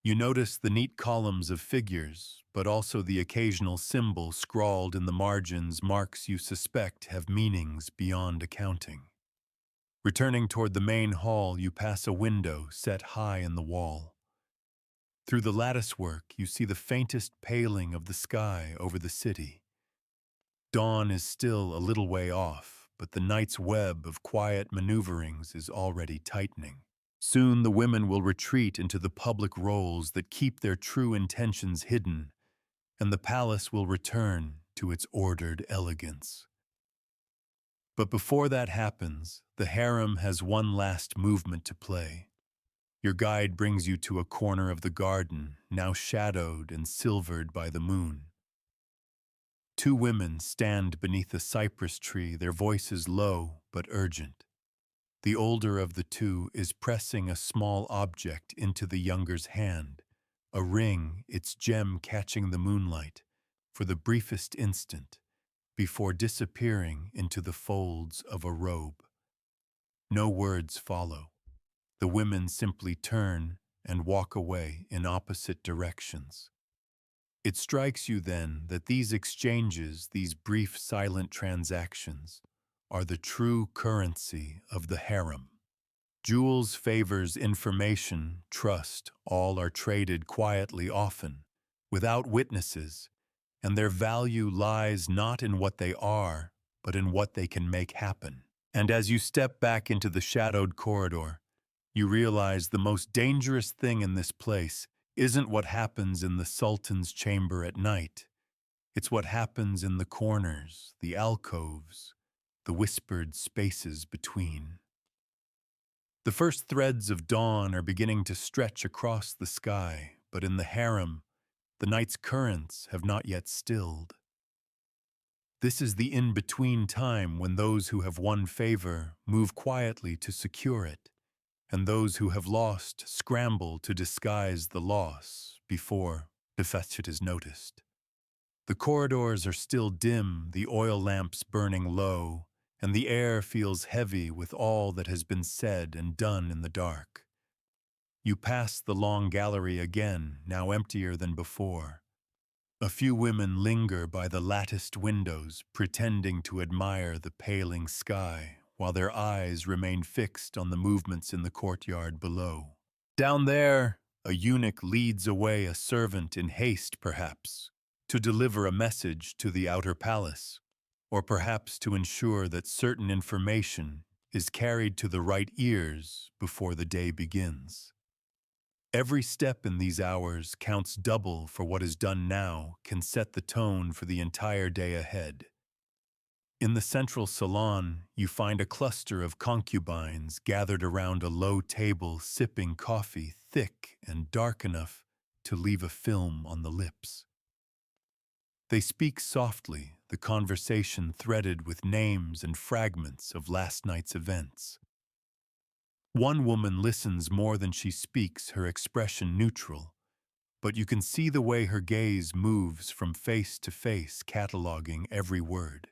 You notice the neat columns of figures, but also the occasional symbol scrawled in the margins, marks you suspect have meanings beyond accounting. Returning toward the main hall, you pass a window set high in the wall. Through the latticework, you see the faintest paling of the sky over the city. Dawn is still a little way off, but the night's web of quiet maneuverings is already tightening. Soon the women will retreat into the public roles that keep their true intentions hidden, and the palace will return to its ordered elegance. But before that happens, the harem has one last movement to play. Your guide brings you to a corner of the garden, now shadowed and silvered by the moon. Two women stand beneath a cypress tree, their voices low but urgent. The older of the two is pressing a small object into the younger*s hand, a ring, its gem catching the moonlight for the briefest instant before disappearing into the folds of a robe. No words follow. The women simply turn and walk away in opposite directions. It strikes you then that these exchanges, these brief silent transactions, are the true currency of the harem. Jewels, favors, information, trust, all are traded quietly often, without witnesses, and their value lies not in what they are, but in what they can make happen. And as you step back into the shadowed corridor, you realize the most dangerous thing in this place isn't what happens in the Sultan's chamber at night. It's what happens in the corners, the alcoves, the whispered spaces between. The first threads of dawn are beginning to stretch across the sky, but in the harem, the night's currents have not yet stilled. This is the in-between time when those who have won favor move quietly to secure it, and those who have lost scramble to disguise the loss before defeat is noticed. The corridors are still dim, the oil lamps burning low, and the air feels heavy with all that has been said and done in the dark. You pass the long gallery again, now emptier than before. A few women linger by the latticed windows, pretending to admire the paling sky, while their eyes remain fixed on the movements in the courtyard below. Down there, a eunuch leads away a servant in haste, perhaps, to deliver a message to the outer palace, or perhaps to ensure that certain information is carried to the right ears before the day begins. Every step in these hours counts double, for what is done now can set the tone for the entire day ahead. In the central salon, you find a cluster of concubines gathered around a low table sipping coffee thick and dark enough to leave a film on the lips. They speak softly, the conversation threaded with names and fragments of last night's events. One woman listens more than she speaks, her expression neutral, but you can see the way her gaze moves from face to face, cataloging every word.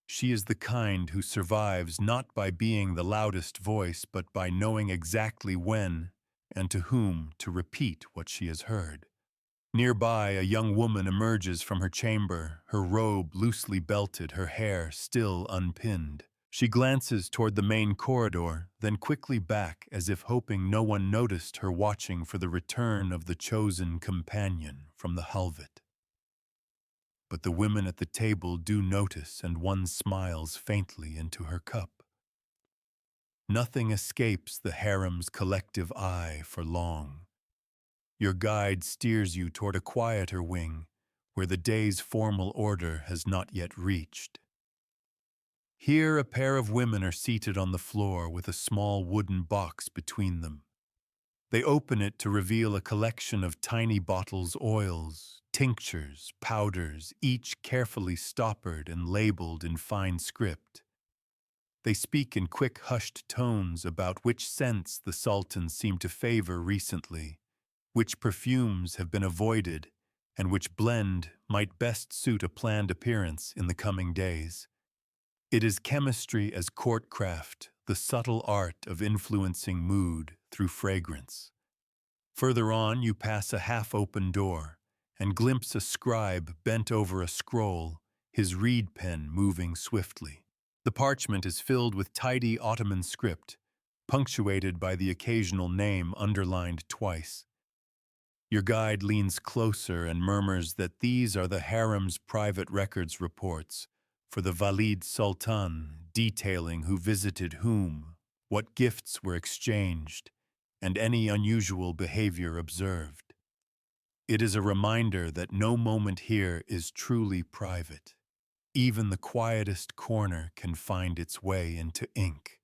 She is the kind who survives not by being the loudest voice, but by knowing exactly when and to whom to repeat what she has heard. Nearby, a young woman emerges from her chamber, her robe loosely belted, her hair still unpinned. She glances toward the main corridor, then quickly back as if hoping no one noticed her, watching for the return of the chosen companion from the Halvet. But the women at the table do notice, and one smiles faintly into her cup. Nothing escapes the harem's collective eye for long. Your guide steers you toward a quieter wing, where the day's formal order has not yet reached. Here, a pair of women are seated on the floor with a small wooden box between them. They open it to reveal a collection of tiny bottles, oils, tinctures, powders, each carefully stoppered and labeled in fine script. They speak in quick, hushed tones about which scents the Sultan seemed to favor recently, which perfumes have been avoided, and which blend might best suit a planned appearance in the coming days. It is chemistry as courtcraft, the subtle art of influencing mood through fragrance. Further on, you pass a half-open door and glimpse a scribe bent over a scroll, his reed pen moving swiftly. The parchment is filled with tidy Ottoman script, punctuated by the occasional name underlined twice. Your guide leans closer and murmurs that these are the harem's private records reports for the Valid Sultan, detailing who visited whom, what gifts were exchanged, and any unusual behavior observed. It is a reminder that no moment here is truly private. Even the quietest corner can find its way into ink.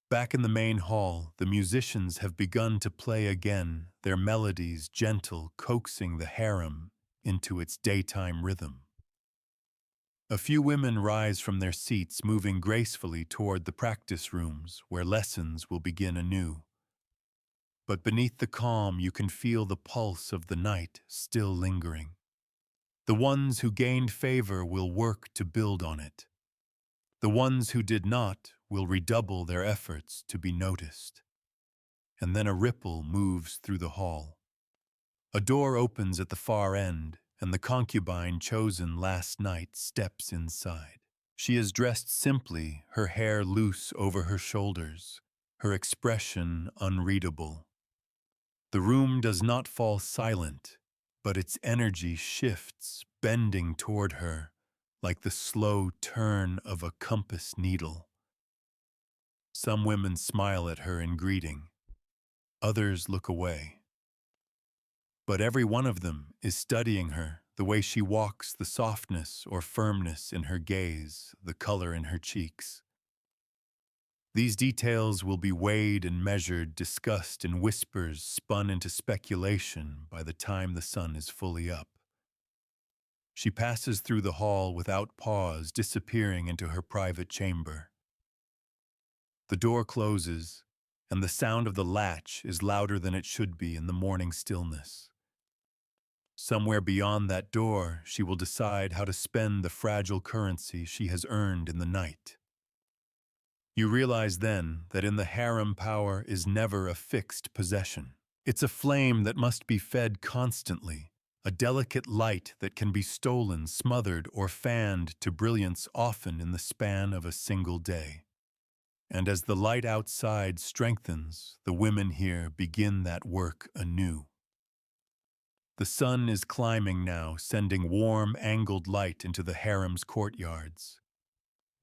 Back in the main hall, the musicians have begun to play again, their melodies gentle, coaxing the harem into its daytime rhythm. A few women rise from their seats, moving gracefully toward the practice rooms where lessons will begin anew. But beneath the calm, you can feel the pulse of the night still lingering. The ones who gained favor will work to build on it. The ones who did not will redouble their efforts to be noticed. And then a ripple moves through the hall. A door opens at the far end, and the concubine chosen last night steps inside. She is dressed simply, her hair loose over her shoulders, her expression unreadable. The room does not fall silent, but its energy shifts, bending toward her, like the slow turn of a compass needle. Some women smile at her in greeting. Others look away. But every one of them is studying her, the way she walks, the softness or firmness in her gaze, the color in her cheeks. These details will be weighed and measured, discussed in whispers, spun into speculation by the time the sun is fully up. She passes through the hall without pause, disappearing into her private chamber. The door closes, and the sound of the latch is louder than it should be in the morning stillness. Somewhere beyond that door, she will decide how to spend the fragile currency she has earned in the night. You realize then that in the harem, power is never a fixed possession. It's a flame that must be fed constantly, a delicate light that can be stolen, smothered, or fanned to brilliance often in the span of a single day. And as the light outside strengthens, the women here begin that work anew. The sun is climbing now, sending warm, angled light into the harem's courtyards.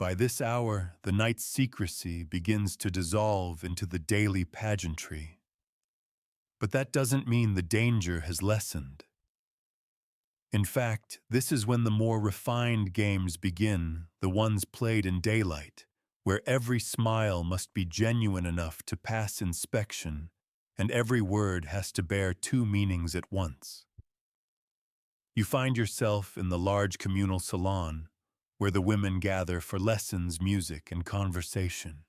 By this hour, the night's secrecy begins to dissolve into the daily pageantry. But that doesn't mean the danger has lessened. In fact, this is when the more refined games begin, the ones played in daylight, where every smile must be genuine enough to pass inspection, and every word has to bear two meanings at once. You find yourself in the large communal salon, where the women gather for lessons, music, and conversation.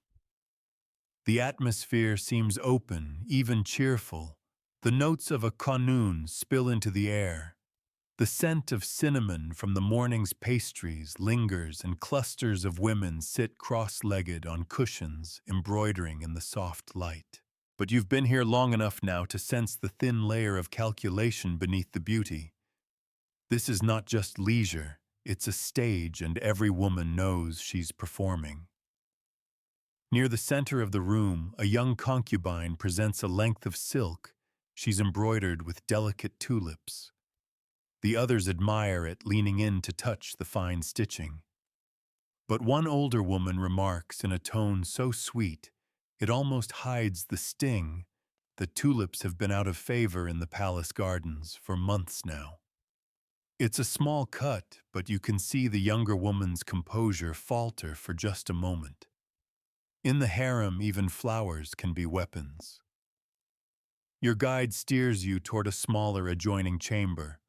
The atmosphere seems open, even cheerful. The notes of a qanun spill into the air. The scent of cinnamon from the morning's pastries lingers, and clusters of women sit cross-legged on cushions, embroidering in the soft light. But you've been here long enough now to sense the thin layer of calculation beneath the beauty. This is not just leisure, it's a stage, and every woman knows she's performing. Near the center of the room, a young concubine presents a length of silk she's embroidered with delicate tulips. The others admire it, leaning in to touch the fine stitching. But one older woman remarks in a tone so sweet, it almost hides the sting. The tulips have been out of favor in the palace gardens for months now. It's a small cut, but you can see the younger woman's composure falter for just a moment. In the harem, even flowers can be weapons. Your guide steers you toward a smaller adjoining chamber,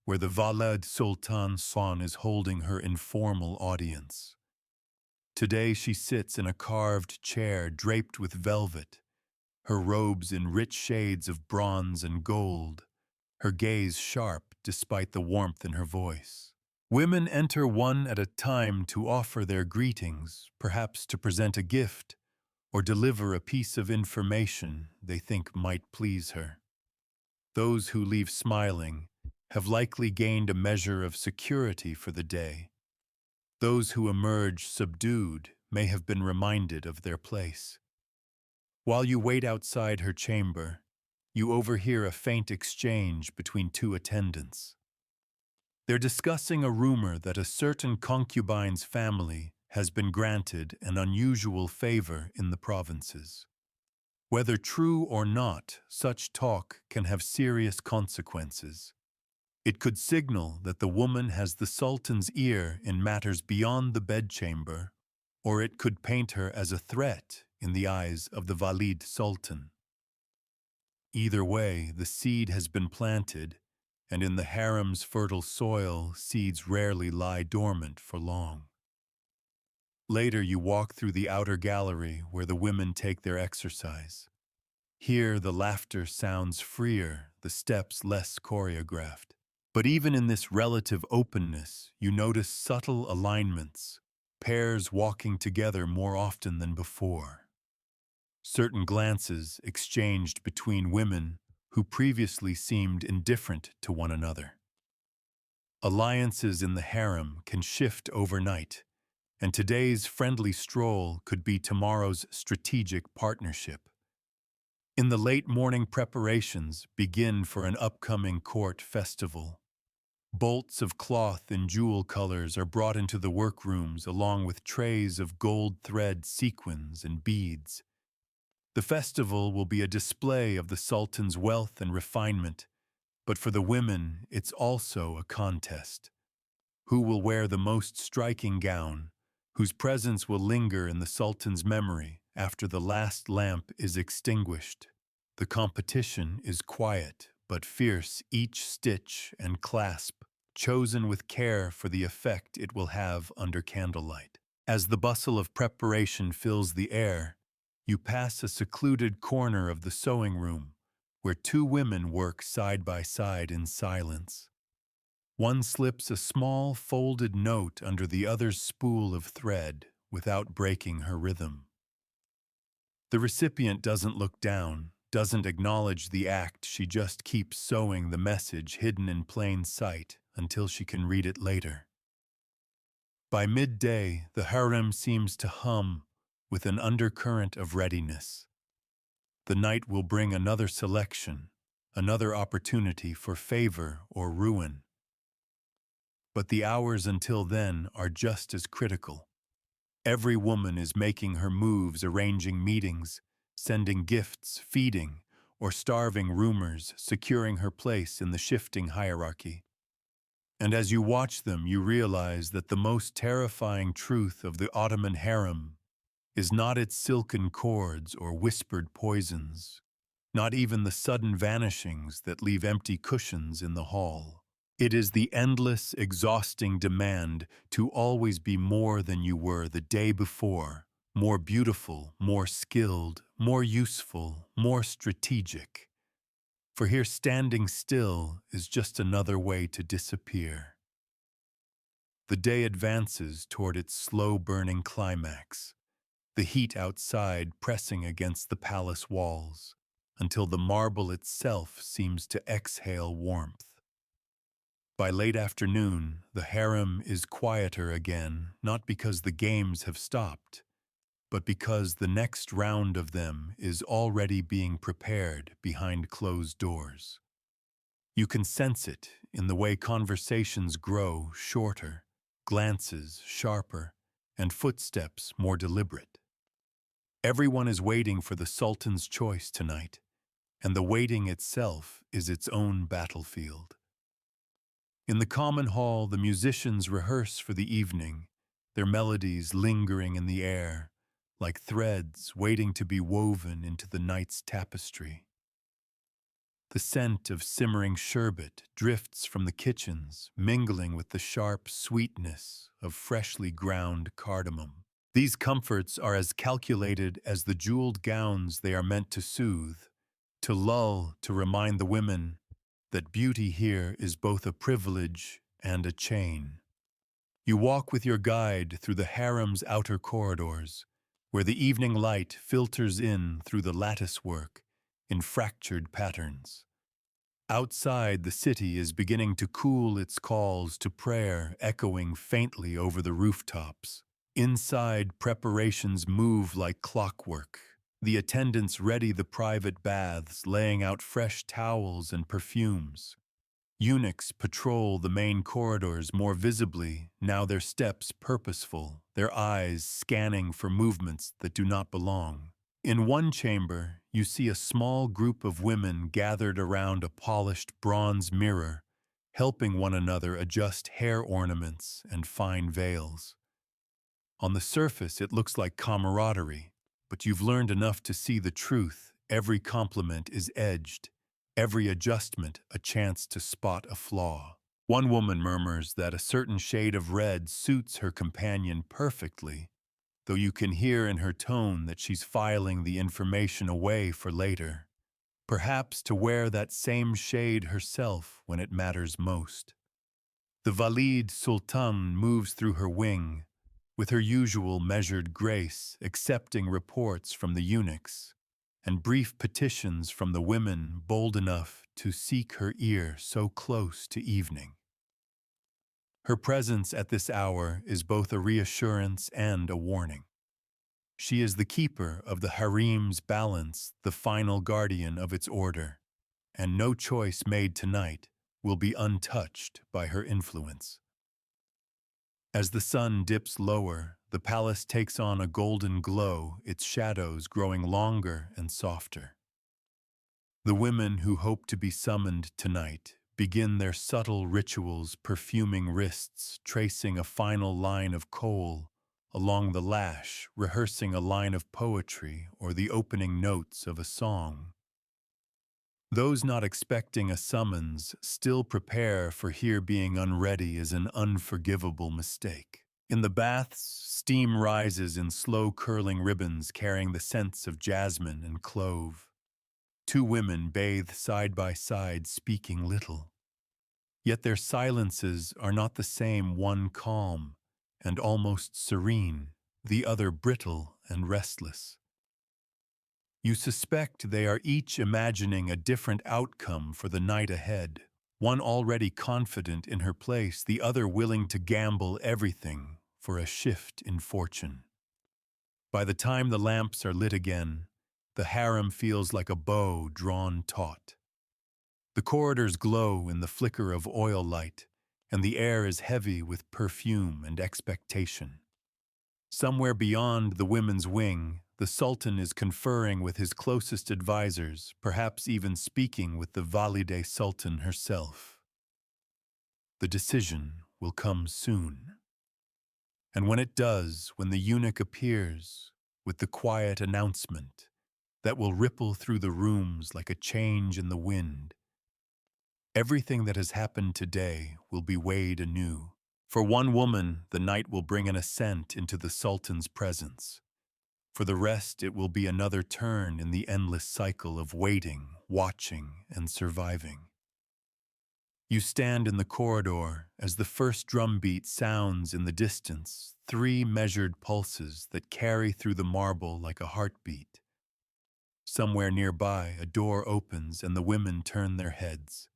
where the Valad Sultan Son is holding her informal audience. Today she sits in a carved chair draped with velvet, her robes in rich shades of bronze and gold, her gaze sharp despite the warmth in her voice. Women enter one at a time to offer their greetings, perhaps to present a gift or deliver a piece of information they think might please her. Those who leave smiling have likely gained a measure of security for the day. Those who emerge subdued may have been reminded of their place. While you wait outside her chamber, you overhear a faint exchange between two attendants. They're discussing a rumor that a certain concubine's family has been granted an unusual favor in the provinces. Whether true or not, such talk can have serious consequences. It could signal that the woman has the Sultan's ear in matters beyond the bedchamber, or it could paint her as a threat in the eyes of the Valid Sultan. Either way, the seed has been planted, and in the harem's fertile soil, seeds rarely lie dormant for long. Later, you walk through the outer gallery where the women take their exercise. Here, the laughter sounds freer, the steps less choreographed. But even in this relative openness, you notice subtle alignments, pairs walking together more often than before. Certain glances exchanged between women who previously seemed indifferent to one another. Alliances in the harem can shift overnight, and today's friendly stroll could be tomorrow's strategic partnership. In the late morning, preparations begin for an upcoming court festival. Bolts of cloth in jewel colors are brought into the workrooms along with trays of gold thread, sequins, and beads. The festival will be a display of the Sultan's wealth and refinement, but for the women, it's also a contest. Who will wear the most striking gown, whose presence will linger in the Sultan's memory after the last lamp is extinguished? The competition is quiet but fierce, each stitch and clasp chosen with care for the effect it will have under candlelight. As the bustle of preparation fills the air, you pass a secluded corner of the sewing room, where two women work side by side in silence. One slips a small folded note under the other's spool of thread without breaking her rhythm. The recipient doesn't look down, doesn't acknowledge the act, she just keeps sewing the message hidden in plain sight until she can read it later. By midday, the harem seems to hum with an undercurrent of readiness. The night will bring another selection, another opportunity for favor or ruin. But the hours until then are just as critical. Every woman is making her moves, arranging meetings, sending gifts, feeding, or starving rumors securing her place in the shifting hierarchy. And as you watch them, you realize that the most terrifying truth of the Ottoman harem is not its silken cords or whispered poisons, not even the sudden vanishings that leave empty cushions in the hall. It is the endless, exhausting demand to always be more than you were the day before, more beautiful, more skilled, more useful, more strategic. For here standing still is just another way to disappear. The day advances toward its slow-burning climax, the heat outside pressing against the palace walls, until the marble itself seems to exhale warmth. By late afternoon, the harem is quieter again, not because the games have stopped, but because the next round of them is already being prepared behind closed doors. You can sense it in the way conversations grow shorter, glances sharper, and footsteps more deliberate. Everyone is waiting for the Sultan's choice tonight, and the waiting itself is its own battlefield. In the common hall, the musicians rehearse for the evening, their melodies lingering in the air, like threads waiting to be woven into the night's tapestry. The scent of simmering sherbet drifts from the kitchens, mingling with the sharp sweetness of freshly ground cardamom. These comforts are as calculated as the jeweled gowns they are meant to soothe, to lull, to remind the women that beauty here is both a privilege and a chain. You walk with your guide through the harem's outer corridors, where the evening light filters in through the lattice work in fractured patterns. Outside, the city is beginning to cool its calls to prayer, echoing faintly over the rooftops. Inside, preparations move like clockwork. The attendants ready the private baths, laying out fresh towels and perfumes. Eunuchs patrol the main corridors more visibly, now their steps purposeful, their eyes scanning for movements that do not belong. In one chamber, you see a small group of women gathered around a polished bronze mirror, helping one another adjust hair ornaments and fine veils. On the surface, it looks like camaraderie, but you've learned enough to see the truth. Every compliment is edged, every adjustment a chance to spot a flaw. One woman murmurs that a certain shade of red suits her companion perfectly, though you can hear in her tone that she's filing the information away for later, perhaps to wear that same shade herself when it matters most. The Valid Sultan moves through her wing, with her usual measured grace, accepting reports from the eunuchs and brief petitions from the women bold enough to seek her ear so close to evening. Her presence at this hour is both a reassurance and a warning. She is the keeper of the harem's balance, the final guardian of its order, and no choice made tonight will be untouched by her influence. As the sun dips lower, the palace takes on a golden glow, its shadows growing longer and softer. The women who hope to be summoned tonight begin their subtle rituals, perfuming wrists, tracing a final line of kohl along the lash, rehearsing a line of poetry or the opening notes of a song. Those not expecting a summons still prepare, for here being unready is an unforgivable mistake. In the baths, steam rises in slow curling ribbons carrying the scents of jasmine and clove. Two women bathe side by side, speaking little. Yet their silences are not the same, one calm and almost serene, the other brittle and restless. You suspect they are each imagining a different outcome for the night ahead, one already confident in her place, the other willing to gamble everything for a shift in fortune. By the time the lamps are lit again, the harem feels like a bow drawn taut. The corridors glow in the flicker of oil light, and the air is heavy with perfume and expectation. Somewhere beyond the women's wing, The Sultan is conferring with his closest advisors, perhaps even speaking with the Valide Sultan herself. The decision will come soon. And when it does, when the eunuch appears with the quiet announcement that will ripple through the rooms like a change in the wind, everything that has happened today will be weighed anew. For one woman, the night will bring an ascent into the Sultan's presence. For the rest, it will be another turn in the endless cycle of waiting, watching, and surviving. You stand in the corridor as the first drumbeat sounds in the distance, 3 measured pulses that carry through the marble like a heartbeat. Somewhere nearby, a door opens and the women turn their heads.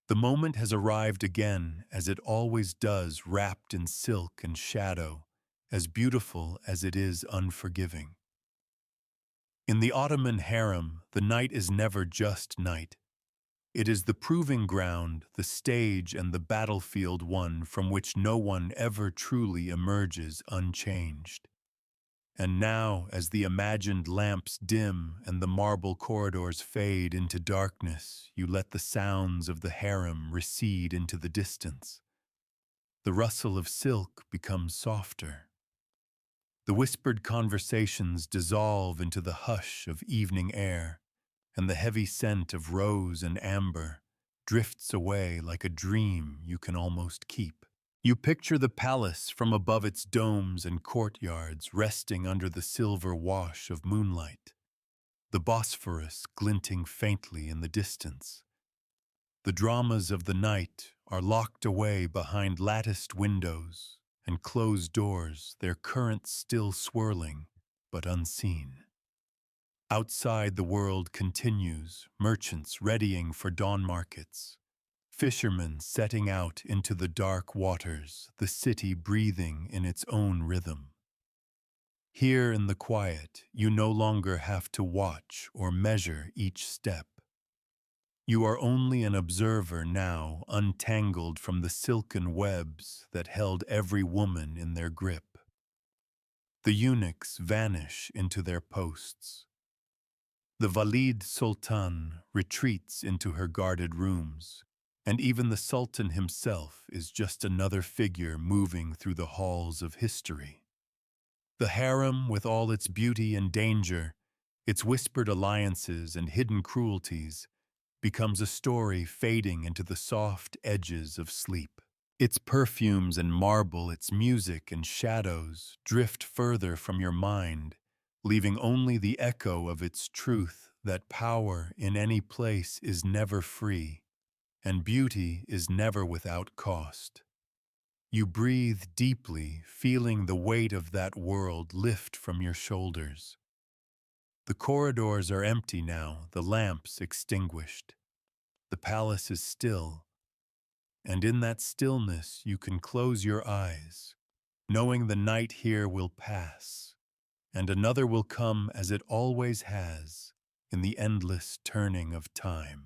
The moment has arrived again, as it always does, wrapped in silk and shadow, as beautiful as it is unforgiving. In the Ottoman harem, the night is never just night. It is the proving ground, the stage, and the battlefield one from which no one ever truly emerges unchanged. And now, as the imagined lamps dim and the marble corridors fade into darkness, you let the sounds of the harem recede into the distance. The rustle of silk becomes softer. The whispered conversations dissolve into the hush of evening air, and the heavy scent of rose and amber drifts away like a dream you can almost keep. You picture the palace from above its domes and courtyards resting under the silver wash of moonlight, the Bosphorus glinting faintly in the distance. The dramas of the night are locked away behind latticed windows and closed doors, their currents still swirling, but unseen. Outside, the world continues, merchants readying for dawn markets, fishermen setting out into the dark waters, the city breathing in its own rhythm. Here in the quiet, you no longer have to watch or measure each step. You are only an observer now, untangled from the silken webs that held every woman in their grip. The eunuchs vanish into their posts. The Valide Sultan retreats into her guarded rooms, and even the Sultan himself is just another figure moving through the halls of history. The harem, with all its beauty and danger, its whispered alliances and hidden cruelties, becomes a story fading into the soft edges of sleep. Its perfumes and marble, its music and shadows drift further from your mind, leaving only the echo of its truth that power in any place is never free, and beauty is never without cost. You breathe deeply, feeling the weight of that world lift from your shoulders. The corridors are empty now, the lamps extinguished. The palace is still, and in that stillness you can close your eyes, knowing the night here will pass, and another will come as it always has in the endless turning of time.